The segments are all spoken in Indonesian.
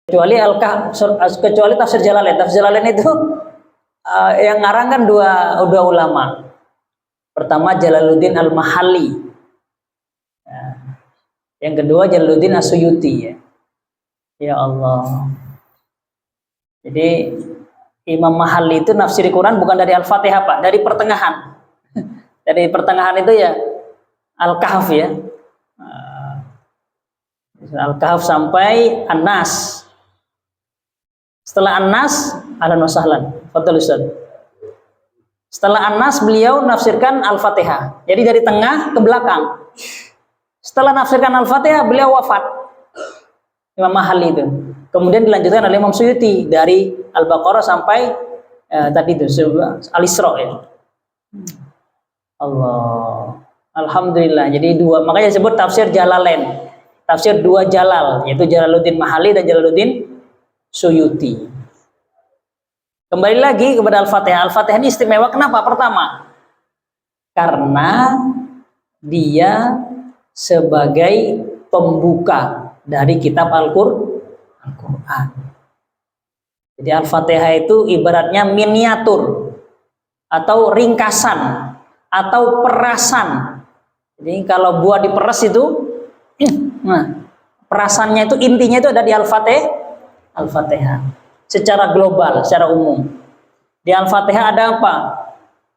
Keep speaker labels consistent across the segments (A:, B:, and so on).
A: kecuali kecuali tafsir Jalalain. Tafsir Jalalain itu yang ngarang kan dua ulama. Pertama Jalaluddin Al-Mahalli, yang kedua Jalaluddin As-Suyuti. Ya Allah. Jadi Imam Mahalli itu nafsir Quran bukan dari Al-Fatihah Pak, dari pertengahan. Dari pertengahan itu ya Al-Kahf ya. Al-Kahf sampai An-Nas. Setelah An-Nas, ahlan wa sahlan. Fadhal Ustaz. Setelah An-Nas beliau nafsirkan Al-Fatihah. Jadi dari tengah ke belakang. Setelah nafsirkan Al-Fatihah beliau wafat. Imam Mahalli itu. Kemudian dilanjutkan oleh Imam Suyuti dari Al-Baqarah sampai tadi itu Al-Isra ya. Allah. Alhamdulillah. Jadi dua, makanya disebut tafsir Jalalain. Tafsir dua Jalal, yaitu Jalaluddin Mahalli dan Jalaluddin Suyuti. Kembali lagi kepada Al-Fatihah. Al-Fatihah ini istimewa kenapa? Pertama, karena dia sebagai pembuka dari kitab Al-Quran. Jadi Al-Fatihah itu ibaratnya miniatur atau ringkasan atau perasan. Jadi kalau buah diperas itu, nah perasannya itu intinya itu ada di Al-Fatihah. Secara global, secara umum. Di Al-Fatihah ada apa?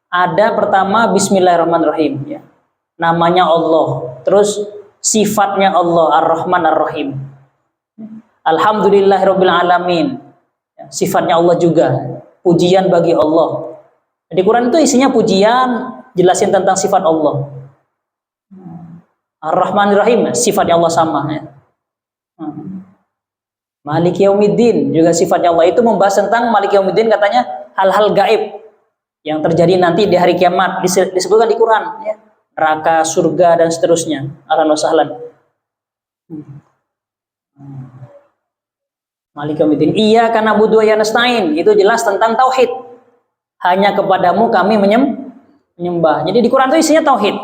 A: Ada pertama Bismillahirrahmanirrahim. Ya. Namanya Allah. Terus sifatnya Allah Ar-Rahman Ar-Rahim. Alhamdulillahirabbil alamin. Sifatnya Allah juga. Pujian bagi Allah. Di Quran itu isinya pujian, jelasin tentang sifat Allah. Ar-Rahman Ar-Rahim, sifatnya Allah sama ya. Maliki Yaumiddin juga sifatnya Allah. Itu membahas tentang Maliki Yaumiddin, katanya hal-hal gaib yang terjadi nanti di hari kiamat disebutkan di Quran ya. Neraka, surga dan seterusnya. Ahlan wa sahlan. Maliki Yaumiddin. Iyyaka na'budu wa iyyaka nasta'in. Itu jelas tentang tauhid. Hanya kepadamu kami menyembah. Jadi di Quran itu isinya tauhid.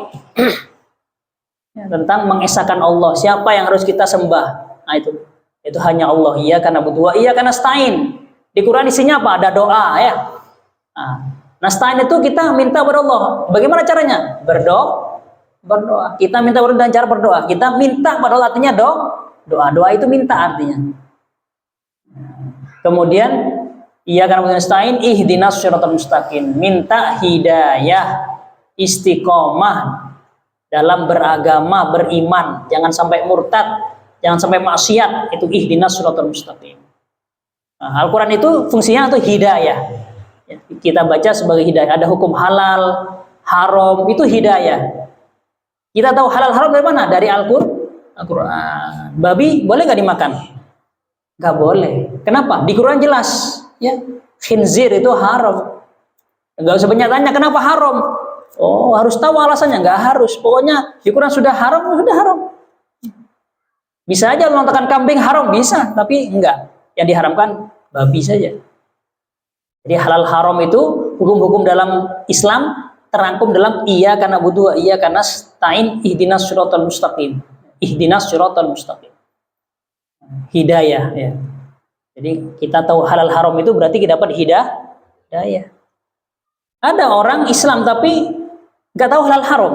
A: Ya, tentang mengesahkan Allah. Siapa yang harus kita sembah? Nah itu hanya Allah. Iyyaka na'budu wa iyyaka nasta'in. Di Quran isinya apa? Ada doa ya. Nah, nasta'in itu kita minta kepada Allah. Bagaimana caranya? Berdoa. Kita minta dengan cara berdoa. Kita minta kepada Allah artinya doa. Doa itu minta artinya. Kemudian iyyaka na'budu wa nasta'in ihdinas siratal mustaqim. Minta hidayah, istiqomah dalam beragama, beriman, jangan sampai murtad, jangan sampai maksiat. Itu ihdinas siratal mustaqim. Nah, Al-Quran itu fungsinya itu hidayah. Kita baca sebagai hidayah. Ada hukum halal, haram, itu hidayah. Kita tahu halal haram dari mana? Dari Al-Quran. Babi boleh nggak dimakan? Nggak boleh. Kenapa? Di Quran jelas. Ya, khinzir itu haram. Nggak usah banyak tanya kenapa haram. Oh, harus tahu alasannya? Nggak harus. Pokoknya di Quran sudah haram, sudah haram. Bisa aja mengatakan kambing haram, bisa, tapi enggak. Yang diharamkan babi saja. Jadi halal haram itu hukum-hukum dalam Islam terangkum dalam iyyaka na'budu wa iyyaka nasta'in ihdinas siratal mustaqim. Ihdinas siratal mustaqim. Hidayah ya. Jadi kita tahu halal haram itu berarti kita dapat hidayah. Ada orang Islam tapi nggak tahu halal haram,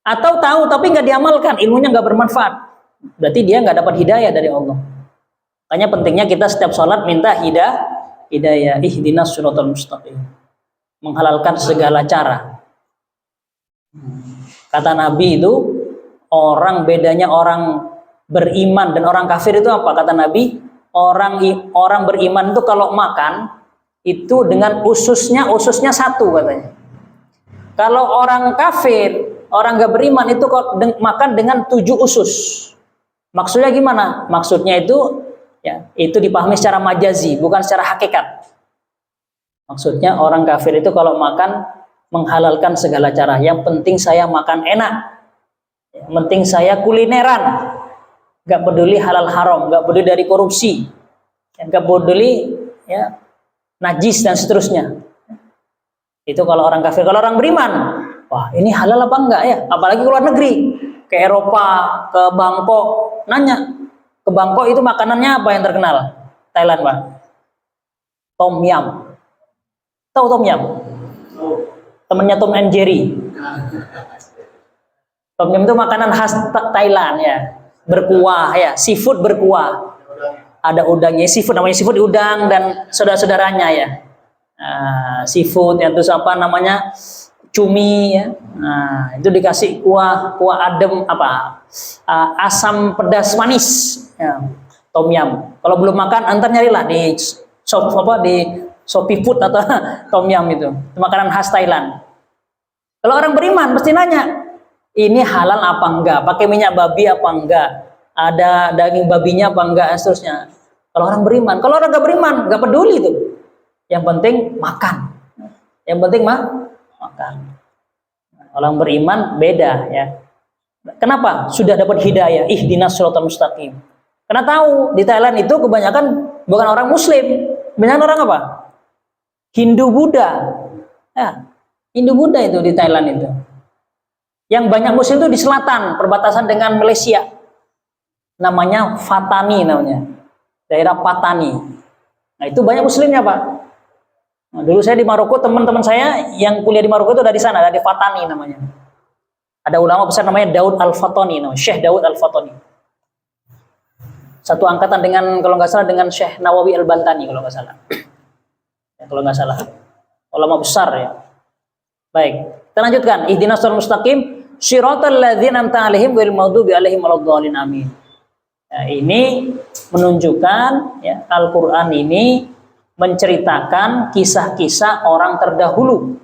A: atau tahu tapi nggak diamalkan, ilmunya nggak bermanfaat, berarti dia nggak dapat hidayah dari Allah. Makanya pentingnya kita setiap sholat minta hidayah, ihdinas siratal mustaqim, menghalalkan segala cara. Kata Nabi itu bedanya orang beriman dan orang kafir itu apa? Kata Nabi, orang beriman itu kalau makan itu dengan ususnya satu katanya. Kalau orang kafir, orang gak beriman itu makan dengan 7 usus. Maksudnya gimana? Maksudnya itu ya, itu dipahami secara majazi, bukan secara hakikat. Maksudnya orang kafir itu kalau makan menghalalkan segala cara. Yang penting saya makan enak. Yang penting saya kulineran. Gak peduli halal haram, gak peduli dari korupsi, gak peduli ya najis dan seterusnya. Itu kalau orang kafir. Kalau orang beriman, wah ini halal apa enggak ya? Apalagi ke luar negeri, ke Eropa, ke Bangkok, nanya, ke Bangkok itu makanannya apa yang terkenal? Thailand, Pak. Tom yum. Tahu tom yum? Temennya Tom and Jerry. Tom yum itu makanan khas Thailand ya. Berkuah ya, seafood berkuah. Ada udangnya, seafood namanya seafood udang dan saudara-saudaranya ya. Seafood ya, terus apa namanya? Cumi ya. Nah, itu dikasih kuah adem apa? Asam pedas manis ya. Tom yum. Kalau belum makan antar nyarilah di shop apa di Shopee Food atau tom yum itu makanan khas Thailand. Kalau orang beriman pasti nanya, ini halal apa enggak? Pakai minyak babi apa enggak? Ada daging babinya apa enggak? Dan seterusnya. Kalau orang beriman, kalau orang nggak beriman nggak peduli itu. Yang penting makan. Yang penting makan. Orang beriman beda ya. Kenapa? Sudah dapat hidayah, ihdinas shiratal mustaqim. Karena tahu di Thailand itu kebanyakan bukan orang Muslim, kebanyakan orang apa? Hindu Buddha. Ya, Hindu Buddha itu di Thailand itu. Yang banyak Muslim itu di selatan, perbatasan dengan Malaysia. Namanya Fatani namanya. Daerah Patani. Nah, itu banyak Muslimnya, Pak. Nah, dulu saya di Maroko, teman-teman saya yang kuliah di Maroko itu dari sana, dari Fatani namanya. Ada ulama besar namanya Daud Al-Fatani, namanya Syekh Daud Al-Fatani. Satu angkatan dengan, kalau nggak salah, dengan Syekh Nawawi Al-Bantani kalau nggak salah. Ya, kalau nggak salah. Ulama besar ya. Baik, kita lanjutkan. Ihdinas shiratal mustaqim, shiratal ladzina an'amta 'alaihim ghairil maghdubi 'alaihim waladdallin. Amin. Ya, ini menunjukkan ya, Al-Qur'an ini menceritakan kisah-kisah orang terdahulu.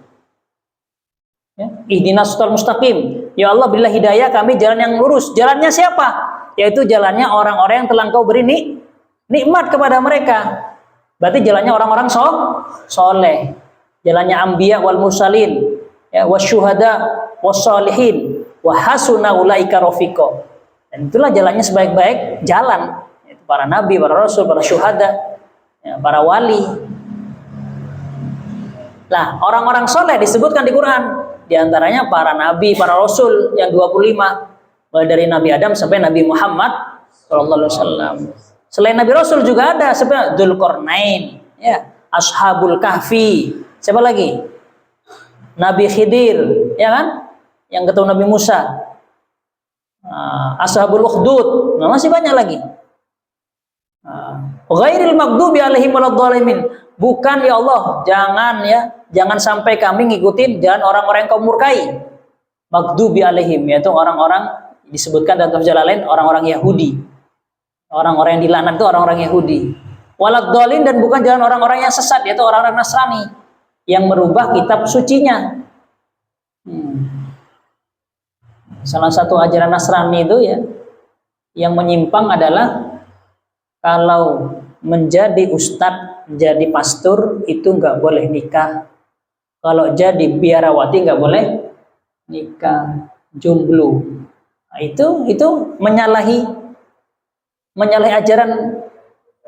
A: Ya, ihdinas shiratal mustaqim. Ya Allah, berilah hidayah kami jalan yang lurus. Jalannya siapa? Yaitu jalannya orang-orang yang telah Engkau beri nikmat kepada mereka. Berarti jalannya orang-orang soleh. Jalannya anbiya wal mursalin, ya, wasyuhada wassalihin, wa hasuna ulaika rafiqa. Dan itulah jalannya sebaik-baik jalan, yaitu para nabi, para rasul, para syuhada, ya, para wali. Nah, orang-orang soleh disebutkan di Quran. Di antaranya para nabi, para rasul yang 25, mulai dari Nabi Adam sampai Nabi Muhammad sallallahu alaihi wasallam. Selain Nabi Rasul juga ada sebenarnya Dzulqarnain, ya, Ashabul Kahfi. Siapa lagi? Nabi Khidir, ya kan? Yang ketemu Nabi Musa. Ashabul Ukhdud. Nah, masih banyak lagi. Ghairil maghdubi 'alaihim waladdallin. Bukan ya Allah, jangan sampai kami ngikutin jalan orang-orang yang Kau murkai. Maghdubi 'alaihim, yaitu orang-orang disebutkan dalam tafsir lain orang-orang Yahudi. Orang-orang yang dilaknat itu orang-orang Yahudi. Waladdallin, dan bukan jalan orang-orang yang sesat, yaitu orang-orang Nasrani yang merubah kitab sucinya. Salah satu ajaran Nasrani itu ya, yang menyimpang adalah kalau menjadi ustadz, jadi pastor itu nggak boleh nikah. Kalau jadi biarawati nggak boleh nikah, jomblo. Nah, itu menyalahi ajaran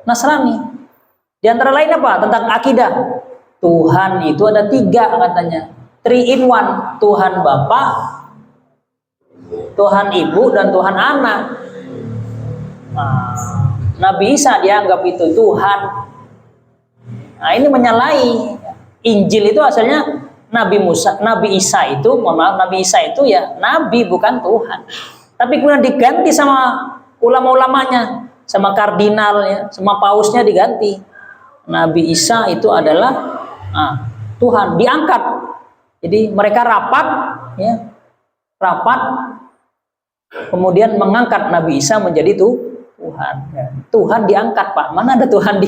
A: Nasrani. Di antara lain apa? Tentang akidah. Tuhan itu ada 3 katanya. 3 in 1. Tuhan Bapa, Tuhan Ibu, dan Tuhan Anak. Nah, Nabi Isa dianggap itu Tuhan. Nah, ini menyalahi. Injil itu asalnya Nabi Isa itu, Nabi Isa itu ya Nabi, bukan Tuhan. Tapi kemudian diganti sama ulama-ulamanya, sama kardinal ya, sama pausnya diganti. Nabi Isa itu adalah Tuhan, diangkat. Jadi mereka rapat, kemudian mengangkat Nabi Isa menjadi Tuhan. Tuhan diangkat, Pak. Mana ada Tuhan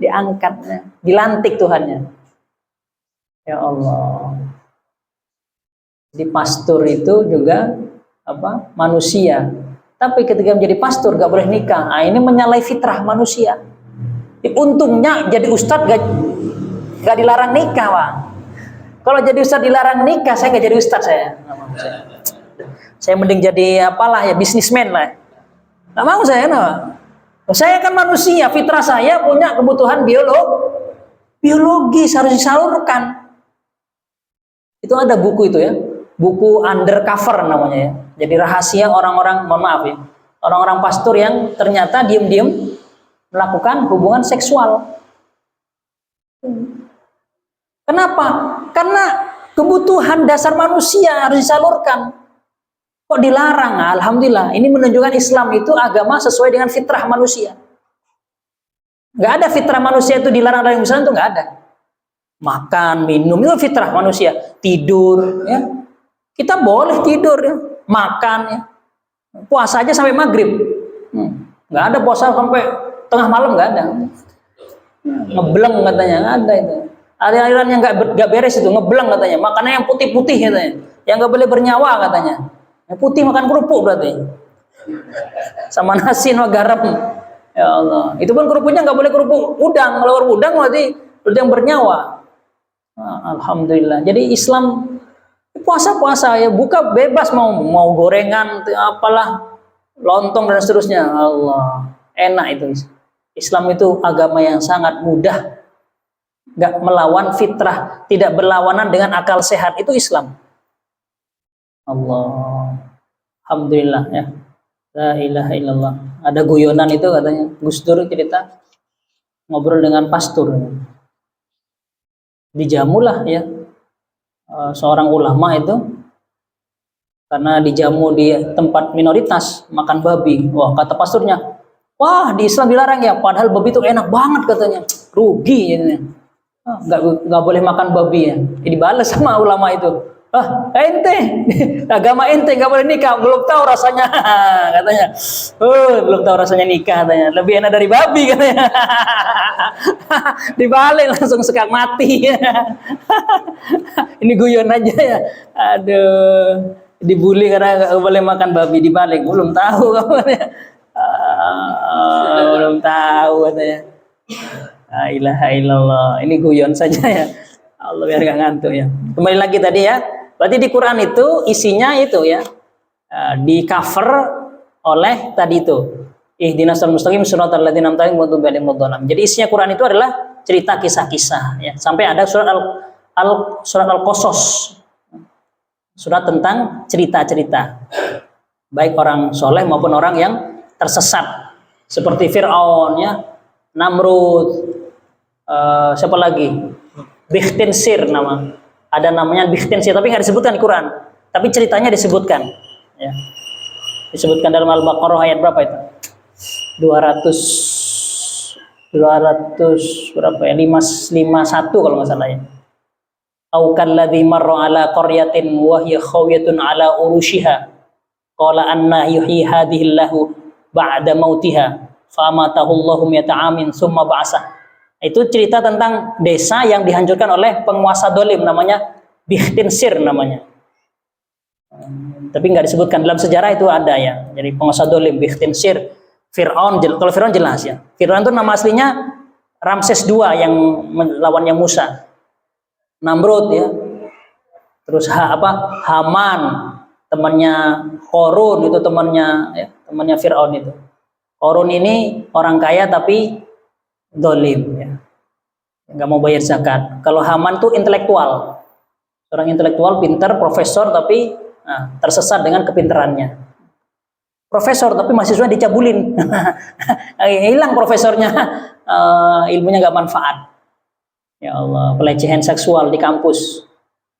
A: diangkat, dilantik Tuhannya. Ya Allah. Di pastor itu juga manusia. Tapi ketika menjadi pastor gak boleh nikah. Nah, ini menyalahi fitrah manusia. Untungnya jadi ustadz gak dilarang nikah, Pak. Kalau jadi ustadz dilarang nikah, saya gak jadi ustadz saya. Saya mending jadi bisnismen lah. Gak mau saya, Saya kan manusia, fitrah saya punya kebutuhan biologis harus disalurkan. Itu ada buku itu ya, buku undercover namanya ya. Jadi rahasia orang-orang, mohon maaf ya, Orang-orang pastor yang ternyata diam-diam melakukan hubungan seksual. Kenapa? Karena kebutuhan dasar manusia harus disalurkan. Kok dilarang? Alhamdulillah, ini menunjukkan Islam itu agama sesuai dengan fitrah manusia. Nggak ada fitrah manusia itu dilarang dari Islam, itu nggak ada. Makan, minum itu fitrah manusia. Tidur, ya kita boleh tidur, ya. Makan, ya. Puasa aja sampai maghrib. Nggak ada puasa sampai tengah malam, nggak ada. Ngebleng katanya, nggak ada itu. Aliran yang nggak beres itu, ngebleng katanya. Makannya yang putih-putih katanya, yang nggak boleh bernyawa katanya. Yang putih makan kerupuk berarti. Sama nasi sama garam. Ya Allah. Itu pun kerupuknya nggak boleh kerupuk udang. Kalau kerupuk udang berarti yang bernyawa. Alhamdulillah. Jadi Islam puasa-puasa ya, buka bebas, mau gorengan, apalah, lontong dan seterusnya. Allah, enak itu. Islam itu agama yang sangat mudah, nggak melawan fitrah, tidak berlawanan dengan akal sehat. Itu Islam. Allah, alhamdulillah ya. La ilaha illallah. Ada guyonan itu katanya, Gus Dur cerita ngobrol dengan pastor. Dijamulah ya seorang ulama itu karena dijamu di tempat minoritas makan babi. Wah, kata pasturnya, wah di Islam dilarang ya, padahal babi itu enak banget katanya. Rugi ya. Nggak boleh makan babi ya. Dibalas sama ulama itu. Ente agama ente nggak boleh nikah, belum tahu rasanya katanya. Belum tahu rasanya nikah katanya, lebih enak dari babi katanya. Dibalik langsung sekak mati. Ini guyon aja ya. Aduh, dibully karena nggak boleh makan babi, dibalik belum tahu katanya. Belum tahu katanya. La ilaha illallah. Ini guyon saja ya. Allah biar gak ngantuk ya. Kembali lagi tadi ya. Berarti di Quran itu isinya itu ya, di cover oleh tadi itu. Ihdinas siratal mustaqim siratal ladzina an'amta 'alaihim ghairil maghdubi 'alaihim. Jadi isinya Quran itu adalah cerita kisah-kisah ya. Sampai ada surat Al-Qasas. Surat tentang cerita-cerita. Baik orang soleh maupun orang yang tersesat. Seperti Fir'aun ya, Namrud, siapa lagi? Bikhtinsir nama. Ada namanya Bikhtinsir tapi nggak disebutkan di Quran. Tapi ceritanya disebutkan. Ya. Disebutkan dalam Al-Baqarah ayat berapa itu? 200 berapa ya? 551 kalau nggak salah ya. Au kalladzi marra ala qaryatin wa hiya khawiyatun ala urushiha. Qala anna yuhyi hadhihi Allahu ba'da mautiha. Fa amatahu Allahu mi'ata amin tsumma ba'asah. Itu cerita tentang desa yang dihancurkan oleh penguasa dolim, namanya Bikhtinsir namanya. Tapi nggak disebutkan dalam sejarah itu ada ya. Jadi penguasa dolim Bikhtinsir, Fir'aun. Kalau Fir'aun jelas ya. Fir'aun itu nama aslinya Ramses II yang lawannya Musa. Namrud ya. Terus Haman, temannya Korun itu temannya Fir'aun itu. Korun ini orang kaya tapi dolim ya, nggak mau bayar zakat. Kalau Haman tuh intelektual, orang intelektual, pintar, profesor tapi tersesat dengan kepintarannya. Profesor tapi mahasiswa dicabulin, hilang profesornya, ilmunya nggak manfaat. Ya Allah, pelecehan seksual di kampus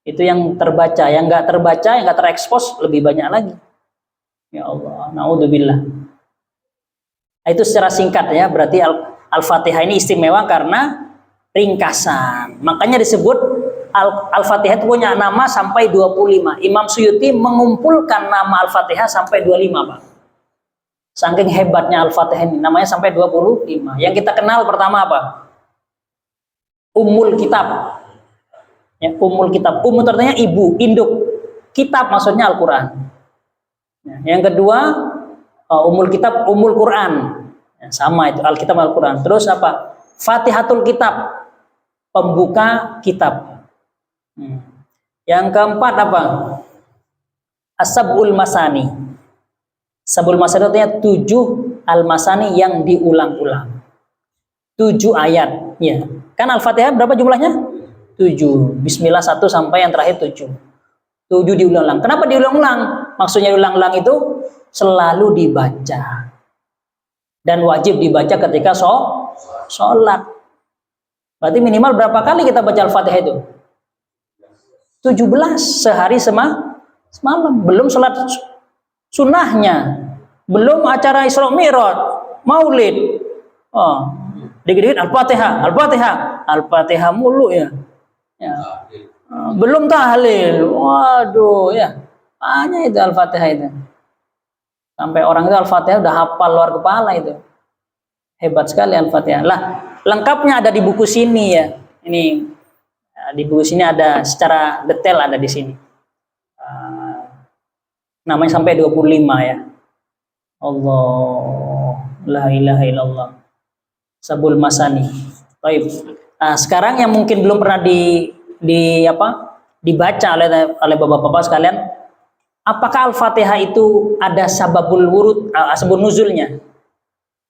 A: itu yang terbaca, yang nggak terbaca, yang nggak terekspos lebih banyak lagi. Ya Allah, naudzubillah. Itu secara singkat ya, berarti Al-Fatihah ini istimewa karena ringkasan. Makanya disebut Al-Fatihah itu punya nama sampai 25. Imam Suyuti mengumpulkan nama Al-Fatihah sampai 25, Pak. Saking hebatnya Al-Fatihah ini, namanya sampai 25. Yang kita kenal pertama apa? Ummul Kitab. Ya, Ummul Kitab. Ummul artinya ibu, induk. Kitab maksudnya Al-Quran. Yang kedua, Ummul Kitab, Ummul Quran. Ya, sama itu Alkitab Al-Quran. Terus apa? Fatihatul Kitab, pembuka kitab. Yang keempat apa? As-Sab'ul Masani. Sab'ul Masani artinya 7 al-masani yang diulang-ulang. 7 ayat. Ya. Kan Al-Fatihah berapa jumlahnya? 7. Bismillah 1 sampai yang terakhir 7. 7 diulang-ulang. Kenapa diulang-ulang? Maksudnya diulang-ulang itu selalu dibaca. Dan wajib dibaca ketika sholat. Berarti minimal berapa kali kita baca Al-Fatihah itu? 17 sehari semalam. Belum sholat sunnahnya, belum acara Isra Mi'raj, Maulid. Oh, dikit-dikit Al-Fatihah mulu ya. Belum tahlil. Waduh ya. Hanya itu Al-Fatihah itu. Sampai orang itu Al-Fatihah udah hafal luar kepala itu. Hebat sekali Al-Fatihah. Lah, lengkapnya ada di buku sini ya. Ini di buku sini ada secara detail ada di sini. Namanya sampai 25 ya. Allah, la ilaha illallah. Sabul Masani. Baik. Nah, sekarang yang mungkin belum pernah dibaca oleh bapak-bapak sekalian, apakah Al-Fatihah itu ada sababul wurud, asbabun nuzulnya?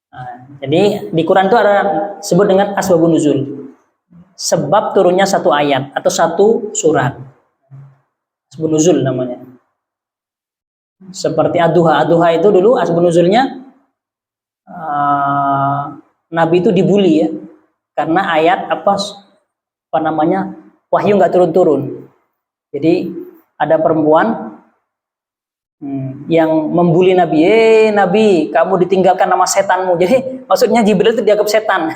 A: Nah, jadi di Quran itu ada sebut dengan asbabun nuzul. Sebab turunnya satu ayat atau satu surat. Asbabun nuzul namanya. Seperti Ad-Duha. Ad-Duha itu dulu asbabun nuzulnya Nabi itu dibully ya. Karena ayat apa namanya? Wahyu nggak turun-turun. Jadi ada perempuan yang membuli Nabi, Nabi, kamu ditinggalkan sama setanmu. Jadi maksudnya Jibril itu dianggap setan,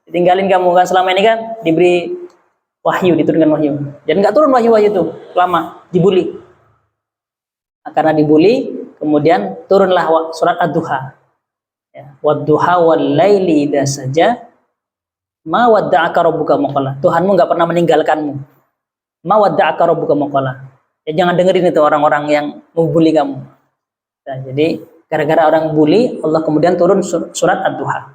A: ditinggalin kamu kan, selama ini kan diberi wahyu, diturunkan wahyu. Dan nggak turun wahyu itu lama, dibuli. Nah, karena dibuli, kemudian turunlah surat Ad-Duha. Ya. Wad-duha wal-laili idza saja ma wadda'aka rabbuka maqala. Tuhanmu nggak pernah meninggalkanmu. Ma wadda'aka rabbuka maqala. Ya, jangan dengerin itu orang-orang yang membuli kamu. Nah, jadi gara-gara orang bully, Allah kemudian turun surat Ad-Duha.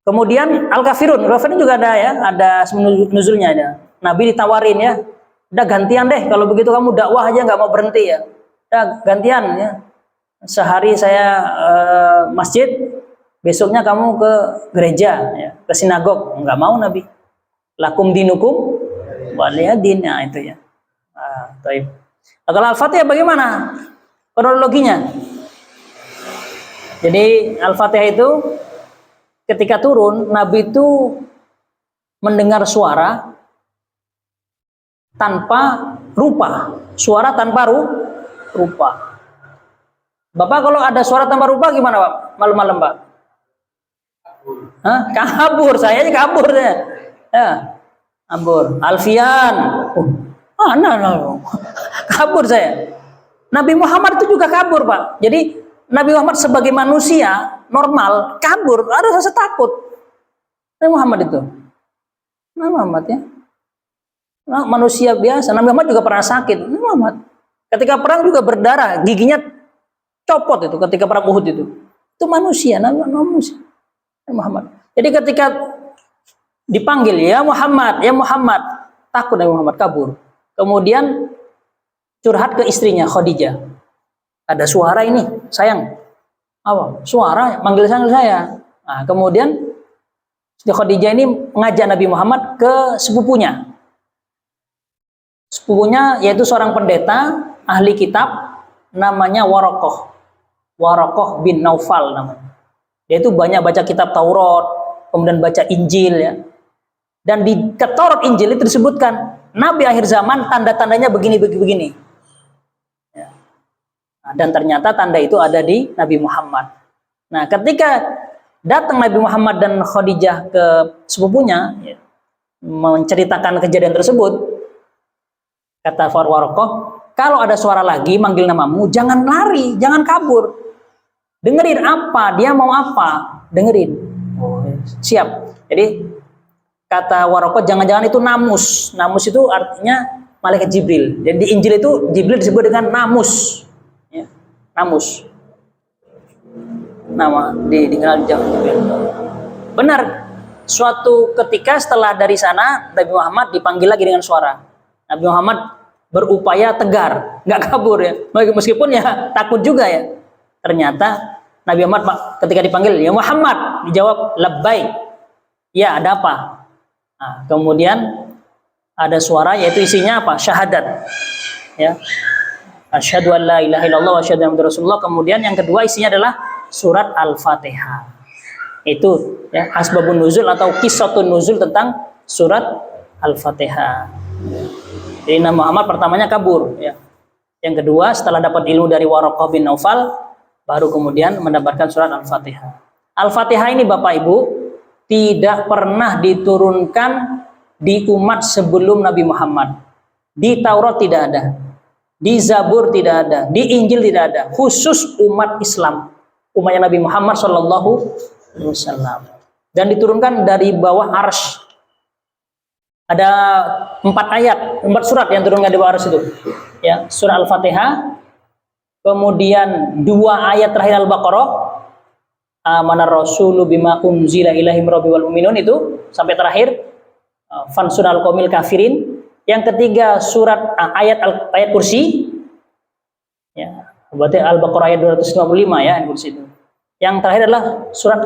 A: Kemudian Al-Kafirun juga ada ya, ada nuzulnya ya. Nabi ditawarin ya, udah gantian deh, kalau begitu kamu dakwah aja nggak mau berhenti ya. Udah gantian ya. Sehari saya masjid, besoknya kamu ke gereja ya, ke sinagog. Nggak mau Nabi. Lakum dinukum waliyadin, nah, itu ya. Taib. Kalau Al-Fatihah bagaimana kronologinya? Jadi Al-Fatihah itu ketika turun, Nabi itu mendengar suara tanpa rupa, suara tanpa rupa. Bapak kalau ada suara tanpa rupa gimana Pak? Malam-malam Pak? Hah? Kabur, saya aja kabur ya. Kabur. Alfian. Kabur saya. Nabi Muhammad itu juga kabur Pak. Jadi Nabi Muhammad sebagai manusia normal kabur, ada rasa takut. Nabi Muhammad itu, Nabi Muhammad ya, manusia biasa. Nabi Muhammad juga pernah sakit. Nabi Muhammad ketika perang juga berdarah, giginya copot itu ketika perang Uhud itu manusia, Nabi Muhammad. Jadi ketika dipanggil ya Muhammad, takut Nabi Muhammad kabur. Kemudian curhat ke istrinya Khadijah. Ada suara ini, sayang. Apa? Suara manggil saya. Nah, kemudian Khadijah ini mengajak Nabi Muhammad ke sepupunya. Sepupunya yaitu seorang pendeta ahli kitab namanya Waraqah bin Naufal namanya. Dia itu banyak baca kitab Taurat, kemudian baca Injil ya. Dan di Taurat Injil itu disebutkan Nabi akhir zaman tanda-tandanya begini. Ya. Nah, dan ternyata tanda itu ada di Nabi Muhammad. Nah, ketika datang Nabi Muhammad dan Khadijah ke sepupunya ya, menceritakan kejadian tersebut, kata Waraqah, kalau ada suara lagi manggil namamu, jangan lari, jangan kabur. Dengerin apa, dia mau apa, dengerin. Oh, siap. Jadi kata Waraqah, jangan-jangan itu namus. Namus itu artinya malaikat Jibril. Jadi di Injil itu Jibril disebut dengan namus. Ya, namus. Nama dikenal Jibril. Benar. Suatu ketika setelah dari sana Nabi Muhammad dipanggil lagi dengan suara. Nabi Muhammad berupaya tegar, nggak kabur ya. Meskipun ya takut juga ya. Ternyata Nabi Muhammad ketika dipanggil, ya Muhammad, dijawab labbaik. Ya, ada apa? Nah, kemudian ada suara yaitu isinya apa? Syahadat. Ya. Asyhadu an la ilaha illallah wa asyhadu anna Muhammadar Rasulullah. Kemudian yang kedua isinya adalah surat Al-Fatihah. Itu ya, asbabun nuzul atau qissatun nuzul tentang surat Al-Fatihah. Jadi Nabi Muhammad pertamanya kabur ya. Yang kedua setelah dapat ilmu dari Waraqah bin Naufal baru kemudian mendapatkan surat Al-Fatihah. Al-Fatihah ini Bapak Ibu tidak pernah diturunkan di umat sebelum Nabi Muhammad. Di Taurat tidak ada, di Zabur tidak ada, di Injil tidak ada. Khusus umat Islam, umatnya Nabi Muhammad SAW. Dan diturunkan dari bawah arsy. Ada 4 ayat, 4 surat yang turunkan di bawah arsy itu. Ya, surah Al-Fatihah, kemudian 2 ayat terakhir Al-Baqarah, amanar rasulu bima unzila ilaihi rabbi wal mu'minun, itu sampai terakhir fansurul qaumil kafirin. Yang ketiga surat ayat kursi ya, berarti Al-Baqarah ayat 255 ya, kursi itu. Yang terakhir adalah surat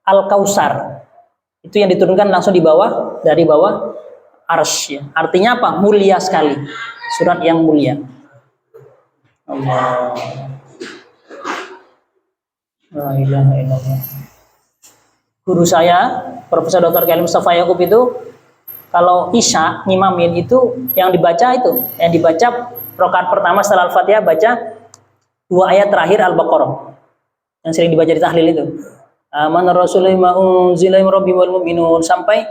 A: Al-Kautsar. Itu yang diturunkan langsung di bawah, dari bawah arsy ya. Artinya apa? Mulia sekali. Surat yang mulia. Allah. La ilaha illallah. Guru saya, Profesor Dr. Khalil Mustafa Yaqub itu kalau Isya ngimamin itu yang dibaca rakaat pertama setelah Al-Fatihah baca 2 ayat terakhir Al-Baqarah. Yang sering dibaca di tahlil itu. Amanar rasulu bima unzila ilaihi rabbi wal mu'minun sampai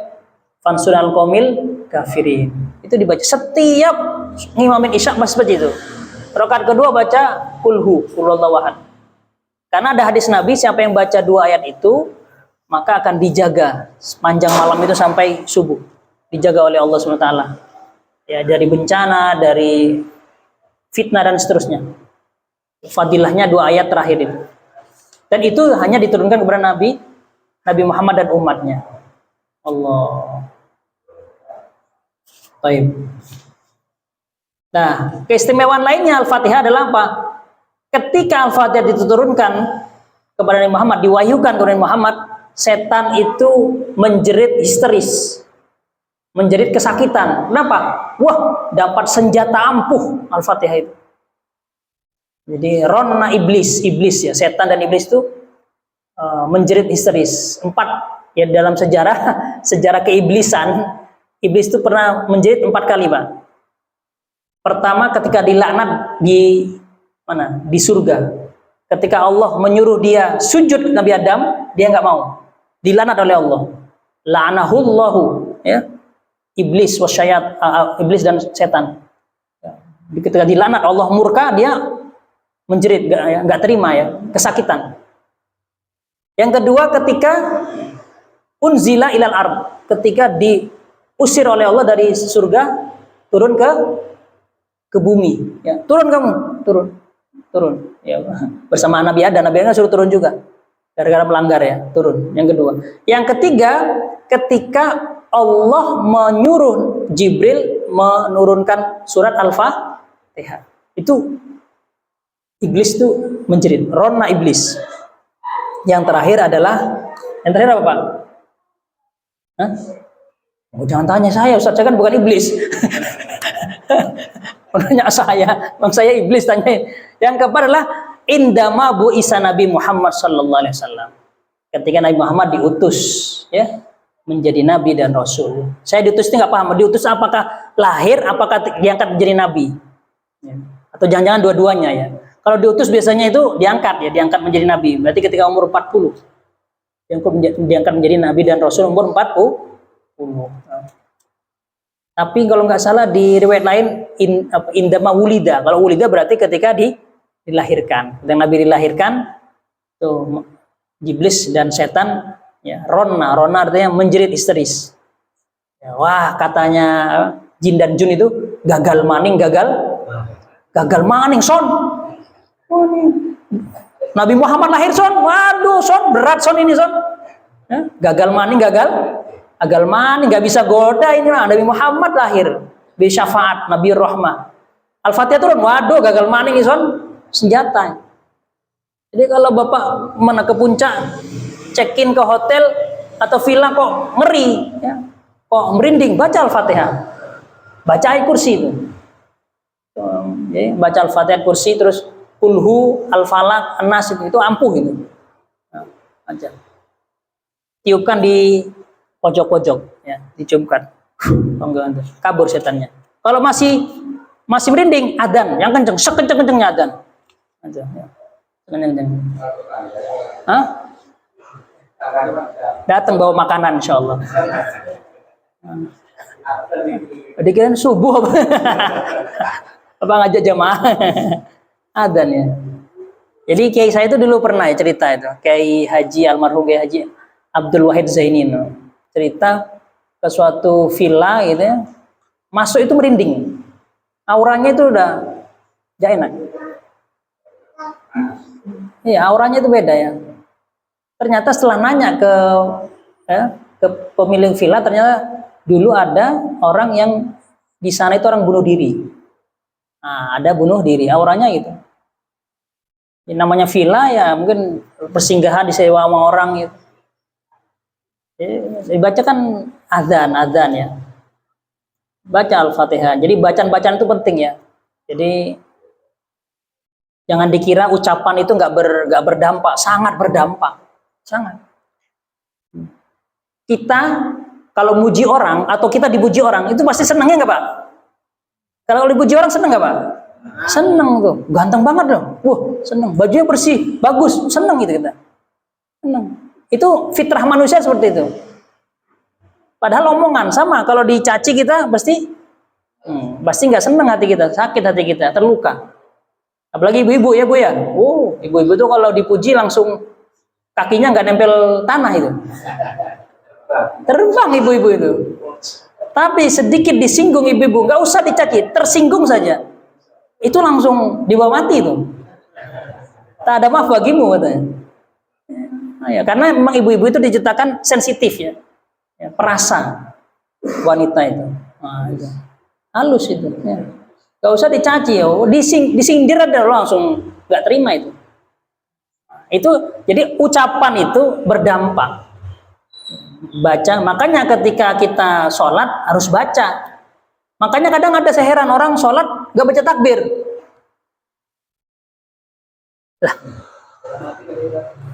A: fansurul qaumil kafirin. Itu dibaca setiap ngimamin Isya masih seperti itu. Rakaat kedua baca kulhu, qulhuwallahu ahad. Karena ada hadis Nabi, siapa yang baca 2 ayat itu maka akan dijaga sepanjang malam itu sampai subuh. Dijaga oleh Allah SWT ya, dari bencana, dari fitnah dan seterusnya. Fadilahnya 2 ayat terakhir itu. Dan itu hanya diturunkan kepada Nabi Muhammad dan umatnya. Allah. Baik. Nah, keistimewaan lainnya Al-Fatihah adalah apa? Ketika Al-Fatihah diturunkan kepada Nabi Muhammad, diwahyukan kepada Nabi Muhammad, setan itu menjerit histeris, menjerit kesakitan. Kenapa? Wah, dapat senjata ampuh Al-Fatihah itu. Jadi ronna iblis ya, setan dan iblis itu menjerit histeris. 4 ya, dalam sejarah keiblisan, iblis itu pernah menjerit 4 kali, Pak. Pertama ketika dilaknat di mana? Di surga. Ketika Allah menyuruh dia sujud Nabi Adam, dia nggak mau. Dilaknat oleh Allah. La'anahullahu ya. Iblis wasyayat, iblis dan setan. Ketika dilaknat Allah murka, dia menjerit, nggak terima ya, kesakitan. Yang kedua ketika unzila ilal ard, ketika diusir oleh Allah dari surga turun ke bumi ya. Turun kamu, turun ya, bersama Nabi Adam suruh turun juga gara-gara melanggar ya, turun. Yang kedua. Yang ketiga ketika Allah menyuruh Jibril menurunkan surat Al-Fatihah, itu iblis itu menjerit, rona iblis. Yang terakhir apa, Pak? Hah? Oh, jangan tanya saya, Ustaz, saya kan bukan iblis. Tanya saya, bang saya iblis tanya. Yang keempat adalah indama bu isa Nabi Muhammad sallallahu alaihi wasallam. Ketika Nabi Muhammad diutus ya menjadi nabi dan rasul. Saya diutus itu nggak paham, diutus apakah lahir, apakah diangkat menjadi nabi? Ya. Atau jangan-jangan dua-duanya ya. Kalau diutus biasanya itu diangkat menjadi nabi. Berarti ketika umur 40. Diangkat menjadi nabi dan rasul umur 40. Tapi kalau nggak salah di riwayat lain indama wulida. Kalau wulida berarti ketika dilahirkan. Ketika Nabi dilahirkan tuh iblis dan setan ya, rona artinya menjerit histeris. Ya, wah, katanya jin dan jun itu gagal maning son. Oh, Nabi Muhammad lahir son. Waduh, son berat son ini son. Ya, gagal maning nggak bisa goda ini. Nabi Muhammad lahir bi syafaat Nabi Rahmah. Al-Fatihah turun. Waduh, gagal maning ini son senjata. Jadi kalau Bapak mana ke puncak, check-in ke hotel atau villa kok ngeri ya, kok merinding, baca Al-Fatihah, baca ayat kursi itu. Ya, baca Al-Fatihah kursi terus kulhu, al-falak, an-nas itu ampuh gitu. Nah, aja. Tiupkan di pojok-pojok ya, diciumkan. Kabur setannya. Kalau masih merinding, adzan yang kenceng, sekenceng-kencengnya adzan. Aja ya. Kenceng-kenceng. Hah? Datang bawa makanan insyaallah. Dikirain subuh apa? Apa ngajak jamaah? Adzan ya. Jadi kiai saya itu dulu pernah ya cerita itu. Kiai Haji almarhum Kiai Haji Abdul Wahid Zaini cerita ke suatu villa gitu ya. Masuk itu merinding. Auranya itu udah gak enak. Iya, auranya itu beda ya. Ternyata setelah nanya ke pemilik villa, ternyata dulu ada orang yang di sana itu orang bunuh diri. Nah, ada bunuh diri, auranya gitu. Ya, namanya villa ya mungkin persinggahan disewa sama orang gitu. Dibacakan azan ya. Baca Al-Fatihah. Jadi bacaan-bacaan itu penting ya. Jadi jangan dikira ucapan itu nggak berdampak, sangat berdampak, sangat. Kita kalau muji orang atau kita dipuji orang itu pasti senangnya nggak Pak? Kalau dipuji orang senang nggak Pak? Senang tuh, ganteng banget loh. Wah senang, bajunya bersih, bagus, senang gitu kita. Senang. Itu fitrah manusia seperti itu. Padahal omongan sama, kalau dicaci kita pasti nggak senang hati kita, sakit hati kita, terluka. Apalagi ibu-ibu ya Bu ya. Oh, ibu-ibu tuh kalau dipuji langsung kakinya nggak nempel tanah itu. Terbang ibu-ibu itu. Tapi sedikit disinggung ibu-ibu, nggak usah dicaci, tersinggung saja. Itu langsung dibawa mati itu. Tak ada maaf bagimu katanya. Nah, ya, karena memang ibu-ibu itu diciptakan sensitif ya. Ya, perasa wanita itu. Nah, itu. Halus itu ya. Gak usah dicaci ya, disindir ada langsung gak terima itu. Itu jadi ucapan itu berdampak. Baca, makanya ketika kita sholat harus baca. Makanya kadang ada seheran orang sholat gak baca takbir. Lah,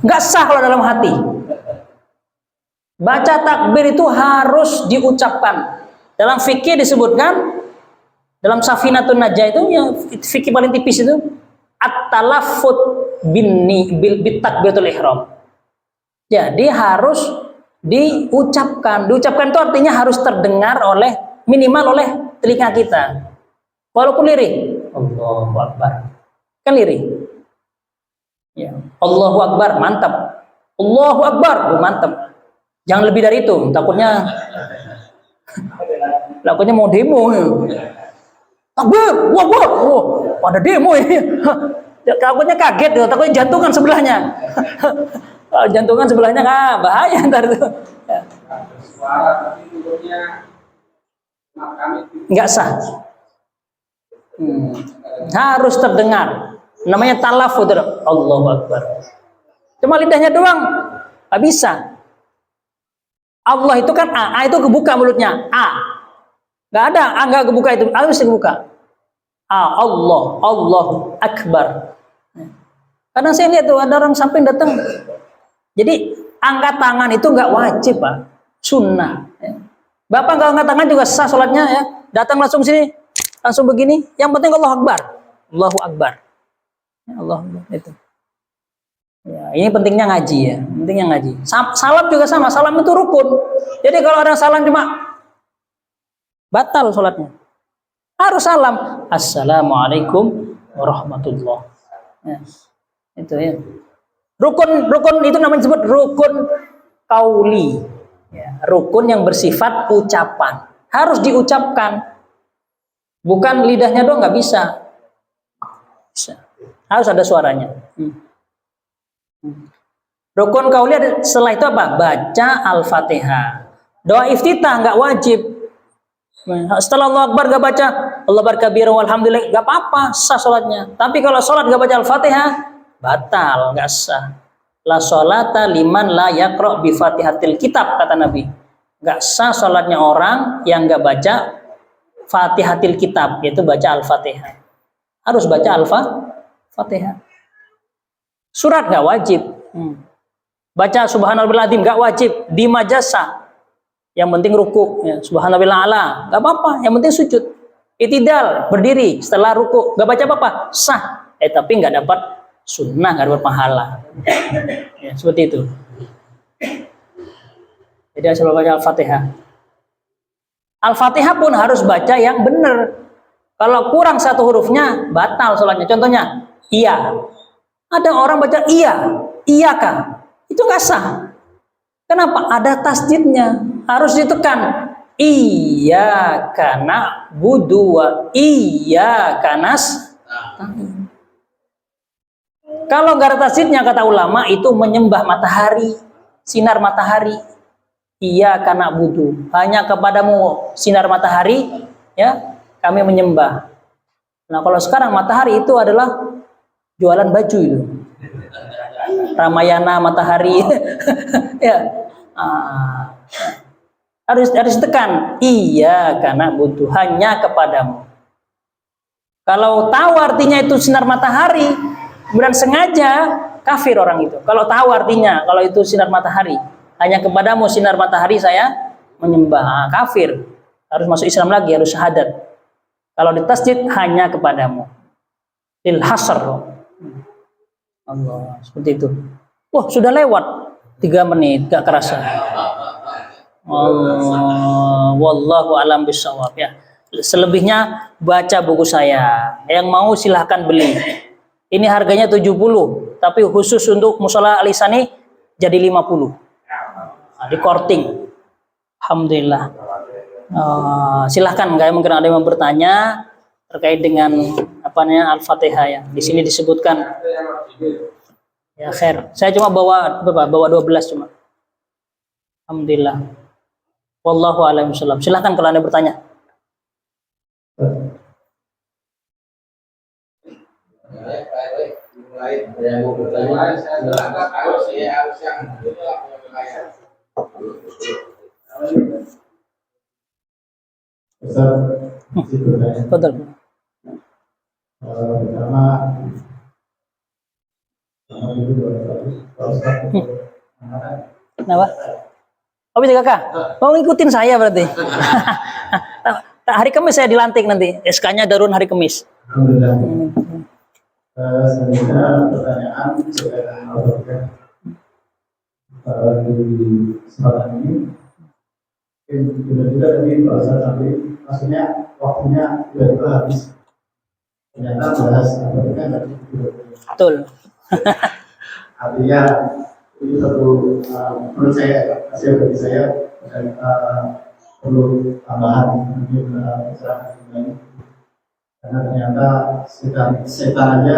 A: gak sah kalau dalam hati. Baca takbir itu harus diucapkan. Dalam fikih disebutkan, dalam Safinatun Najah itu yang fikih paling tipis itu at-talaffut bil takbiratul ihram. Jadi harus diucapkan. Diucapkan itu artinya harus terdengar oleh minimal oleh telinga kita. Walaupun lirih. Allahu Akbar. Kan lirih. Ya. Allahu Akbar, mantap. Allahu Akbar, mantap. Jangan lebih dari itu, takutnya mau demo. Takbir, wah, ada demo ya. Takutnya kaget, takutnya jantungan sebelahnya. Jantungan sebelahnya bahaya ntar itu. Nggak sah. Harus terdengar. Namanya talafud. Allahu Akbar. Cuma lidahnya doang, nggak bisa. Allah itu kan A itu kebuka mulutnya, A. Nggak ada A nggak kebuka itu, A harus kebuka. A, Allahu Akbar. Kadang saya lihat tuh ada orang samping datang. Jadi angkat tangan itu nggak wajib Pak, sunnah. Bapak nggak angkat tangan juga sah sholatnya ya. Datang langsung sini, langsung begini. Yang penting Allahu Akbar, Allahu Akbar. Allah itu. Ya, ini pentingnya ngaji ya, pentingnya ngaji. Salam juga sama, salam itu rukun. Jadi kalau orang salam cuma batal sholatnya. Harus salam. Assalamualaikum warahmatullah. Ya, itu ya. Rukun itu namanya disebut rukun kauli. Ya, rukun yang bersifat ucapan. Harus diucapkan. Bukan lidahnya doang nggak bisa. Bisa. Harus ada suaranya. Rukun kauli setelah itu apa? Baca Al-Fatihah. Doa iftitah nggak wajib. Setelah Allah Akbar nggak baca Allah Akbar kabir walhamdulillah nggak apa-apa, sah sholatnya. Tapi kalau sholat nggak baca Al-Fatihah batal, nggak sah. La sholata liman la yaqra bi fatihatil kitab, kata Nabi. Nggak sah sholatnya orang yang nggak baca Fatihatil kitab, yaitu baca Al-Fatihah. harus baca Al-Fatihah. Surat nggak wajib. Baca Subhanallahil Azim nggak wajib. Di majasa, yang penting ruku. Ya, Subhanallahil A'la, nggak apa-apa. Yang penting sujud. Itidal, berdiri setelah ruku, nggak baca apa-apa, sah. Tapi nggak dapat sunnah, nggak dapat pahala. Ya, seperti itu. Jadi harus baca Al-Fatihah. Al-Fatihah pun harus baca yang benar. Kalau kurang satu hurufnya, batal sholatnya. Contohnya, iya. Ada orang baca iya kah? Itu nggak sah. Kenapa? Ada tasdidnya. Harus ditekan. Iyyaka na'budu wa iyyaka nasta'in. Kalau nggak ada tasdidnya, kata ulama, itu menyembah matahari, sinar matahari. Iyyaka na'budu, hanya kepadamu sinar matahari, ya, kami menyembah. Nah, kalau sekarang matahari itu adalah jualan baju itu. Ramayana matahari. Ya. Harus tekan. Iyyaka na'budu, hanya kepadamu. Kalau tahu artinya itu sinar matahari, kemudian sengaja, kafir orang itu. Kalau tahu artinya, kalau itu sinar matahari, hanya kepadamu sinar matahari saya menyembah, kafir. Harus masuk Islam lagi, harus syahadat. Kalau di tasjid, hanya kepadamu. Lil hasr. Allah, seperti itu. Wah, sudah lewat 3 menit, gak kerasa. Allah, wallahu alam bisawab, ya. Selebihnya baca buku saya. Yang mau silahkan beli. Ini harganya 70, tapi khusus untuk Mushola Al-Ihsani jadi 50. Di korting. Alhamdulillah. Silahkan, kayak mungkin ada yang bertanya terkait dengan apa namanya Al-Fatihah, ya. Di sini disebutkan. Ya, khair. Saya cuma bawa 12 cuma. Alhamdulillah. Wallahu a'lam bishawab. Silahkan kalau Anda bertanya. Betul. Kenapa? Oh, bisa kakak? Mau ngikutin saya berarti? Hari Kamis saya dilantik nanti. SK-nya Darun hari Kamis.
B: Alhamdulillah. Selanjutnya pertanyaan di kesempatan ini. Sudah tadi bahasa tapi maksudnya waktunya sudah habis. Ternyata bahas Al-Fatihah tadi.
A: Betul.
B: Artinya ini perlu menurut saya, hasil bagi saya dan perlu tambahan ini karena ternyata setan aja,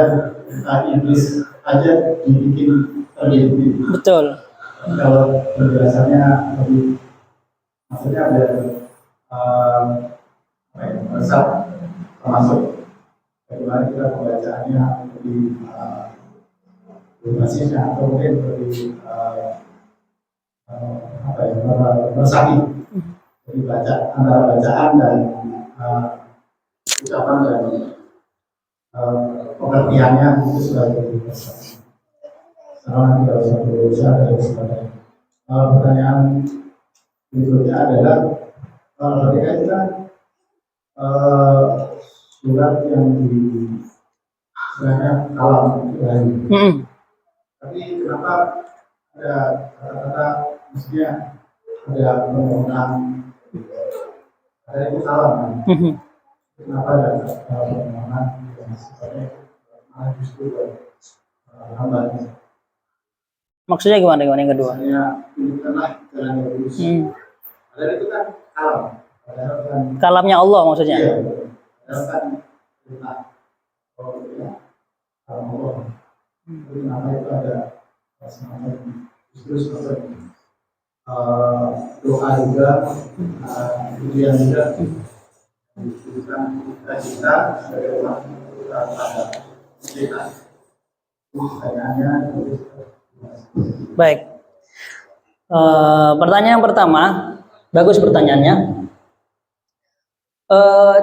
B: iblis aja dibikin terjadi.
A: Betul.
B: Kalau penjelasannya lebih, maksudnya ada resep termasuk bagaimana kita pembacaannya lebih basisnya atau mungkin lebih meresapi, jadi baca antara bacaan dan ucapan dan pengertiannya itu sudah lebih basis. Sekarang tidak usah berusaha dan sebagainya. Pertanyaan berikutnya adalah ketika itu kan surat yang di sebenarnya kalam tapi kenapa ada kata-kata maksudnya ada permohonan ada itu kalam kan? Kenapa ada permohonan yang sifatnya justru lambat?
A: Maksudnya gimana yang kedua?
B: Misalnya tunjukkanlah jalan yang lurus. Ada itu kan kalam.
A: Kalamnya Allah maksudnya.
B: Iya. Ada kan perintah. Oh ya. Kalam Allah. Jadi nama itu ada semacam justru semacam doa juga, ujian juga. Diberikan kita sebagai umat kita pada kita. Pertanyaannya.
A: Baik. Pertanyaan yang pertama, bagus pertanyaannya.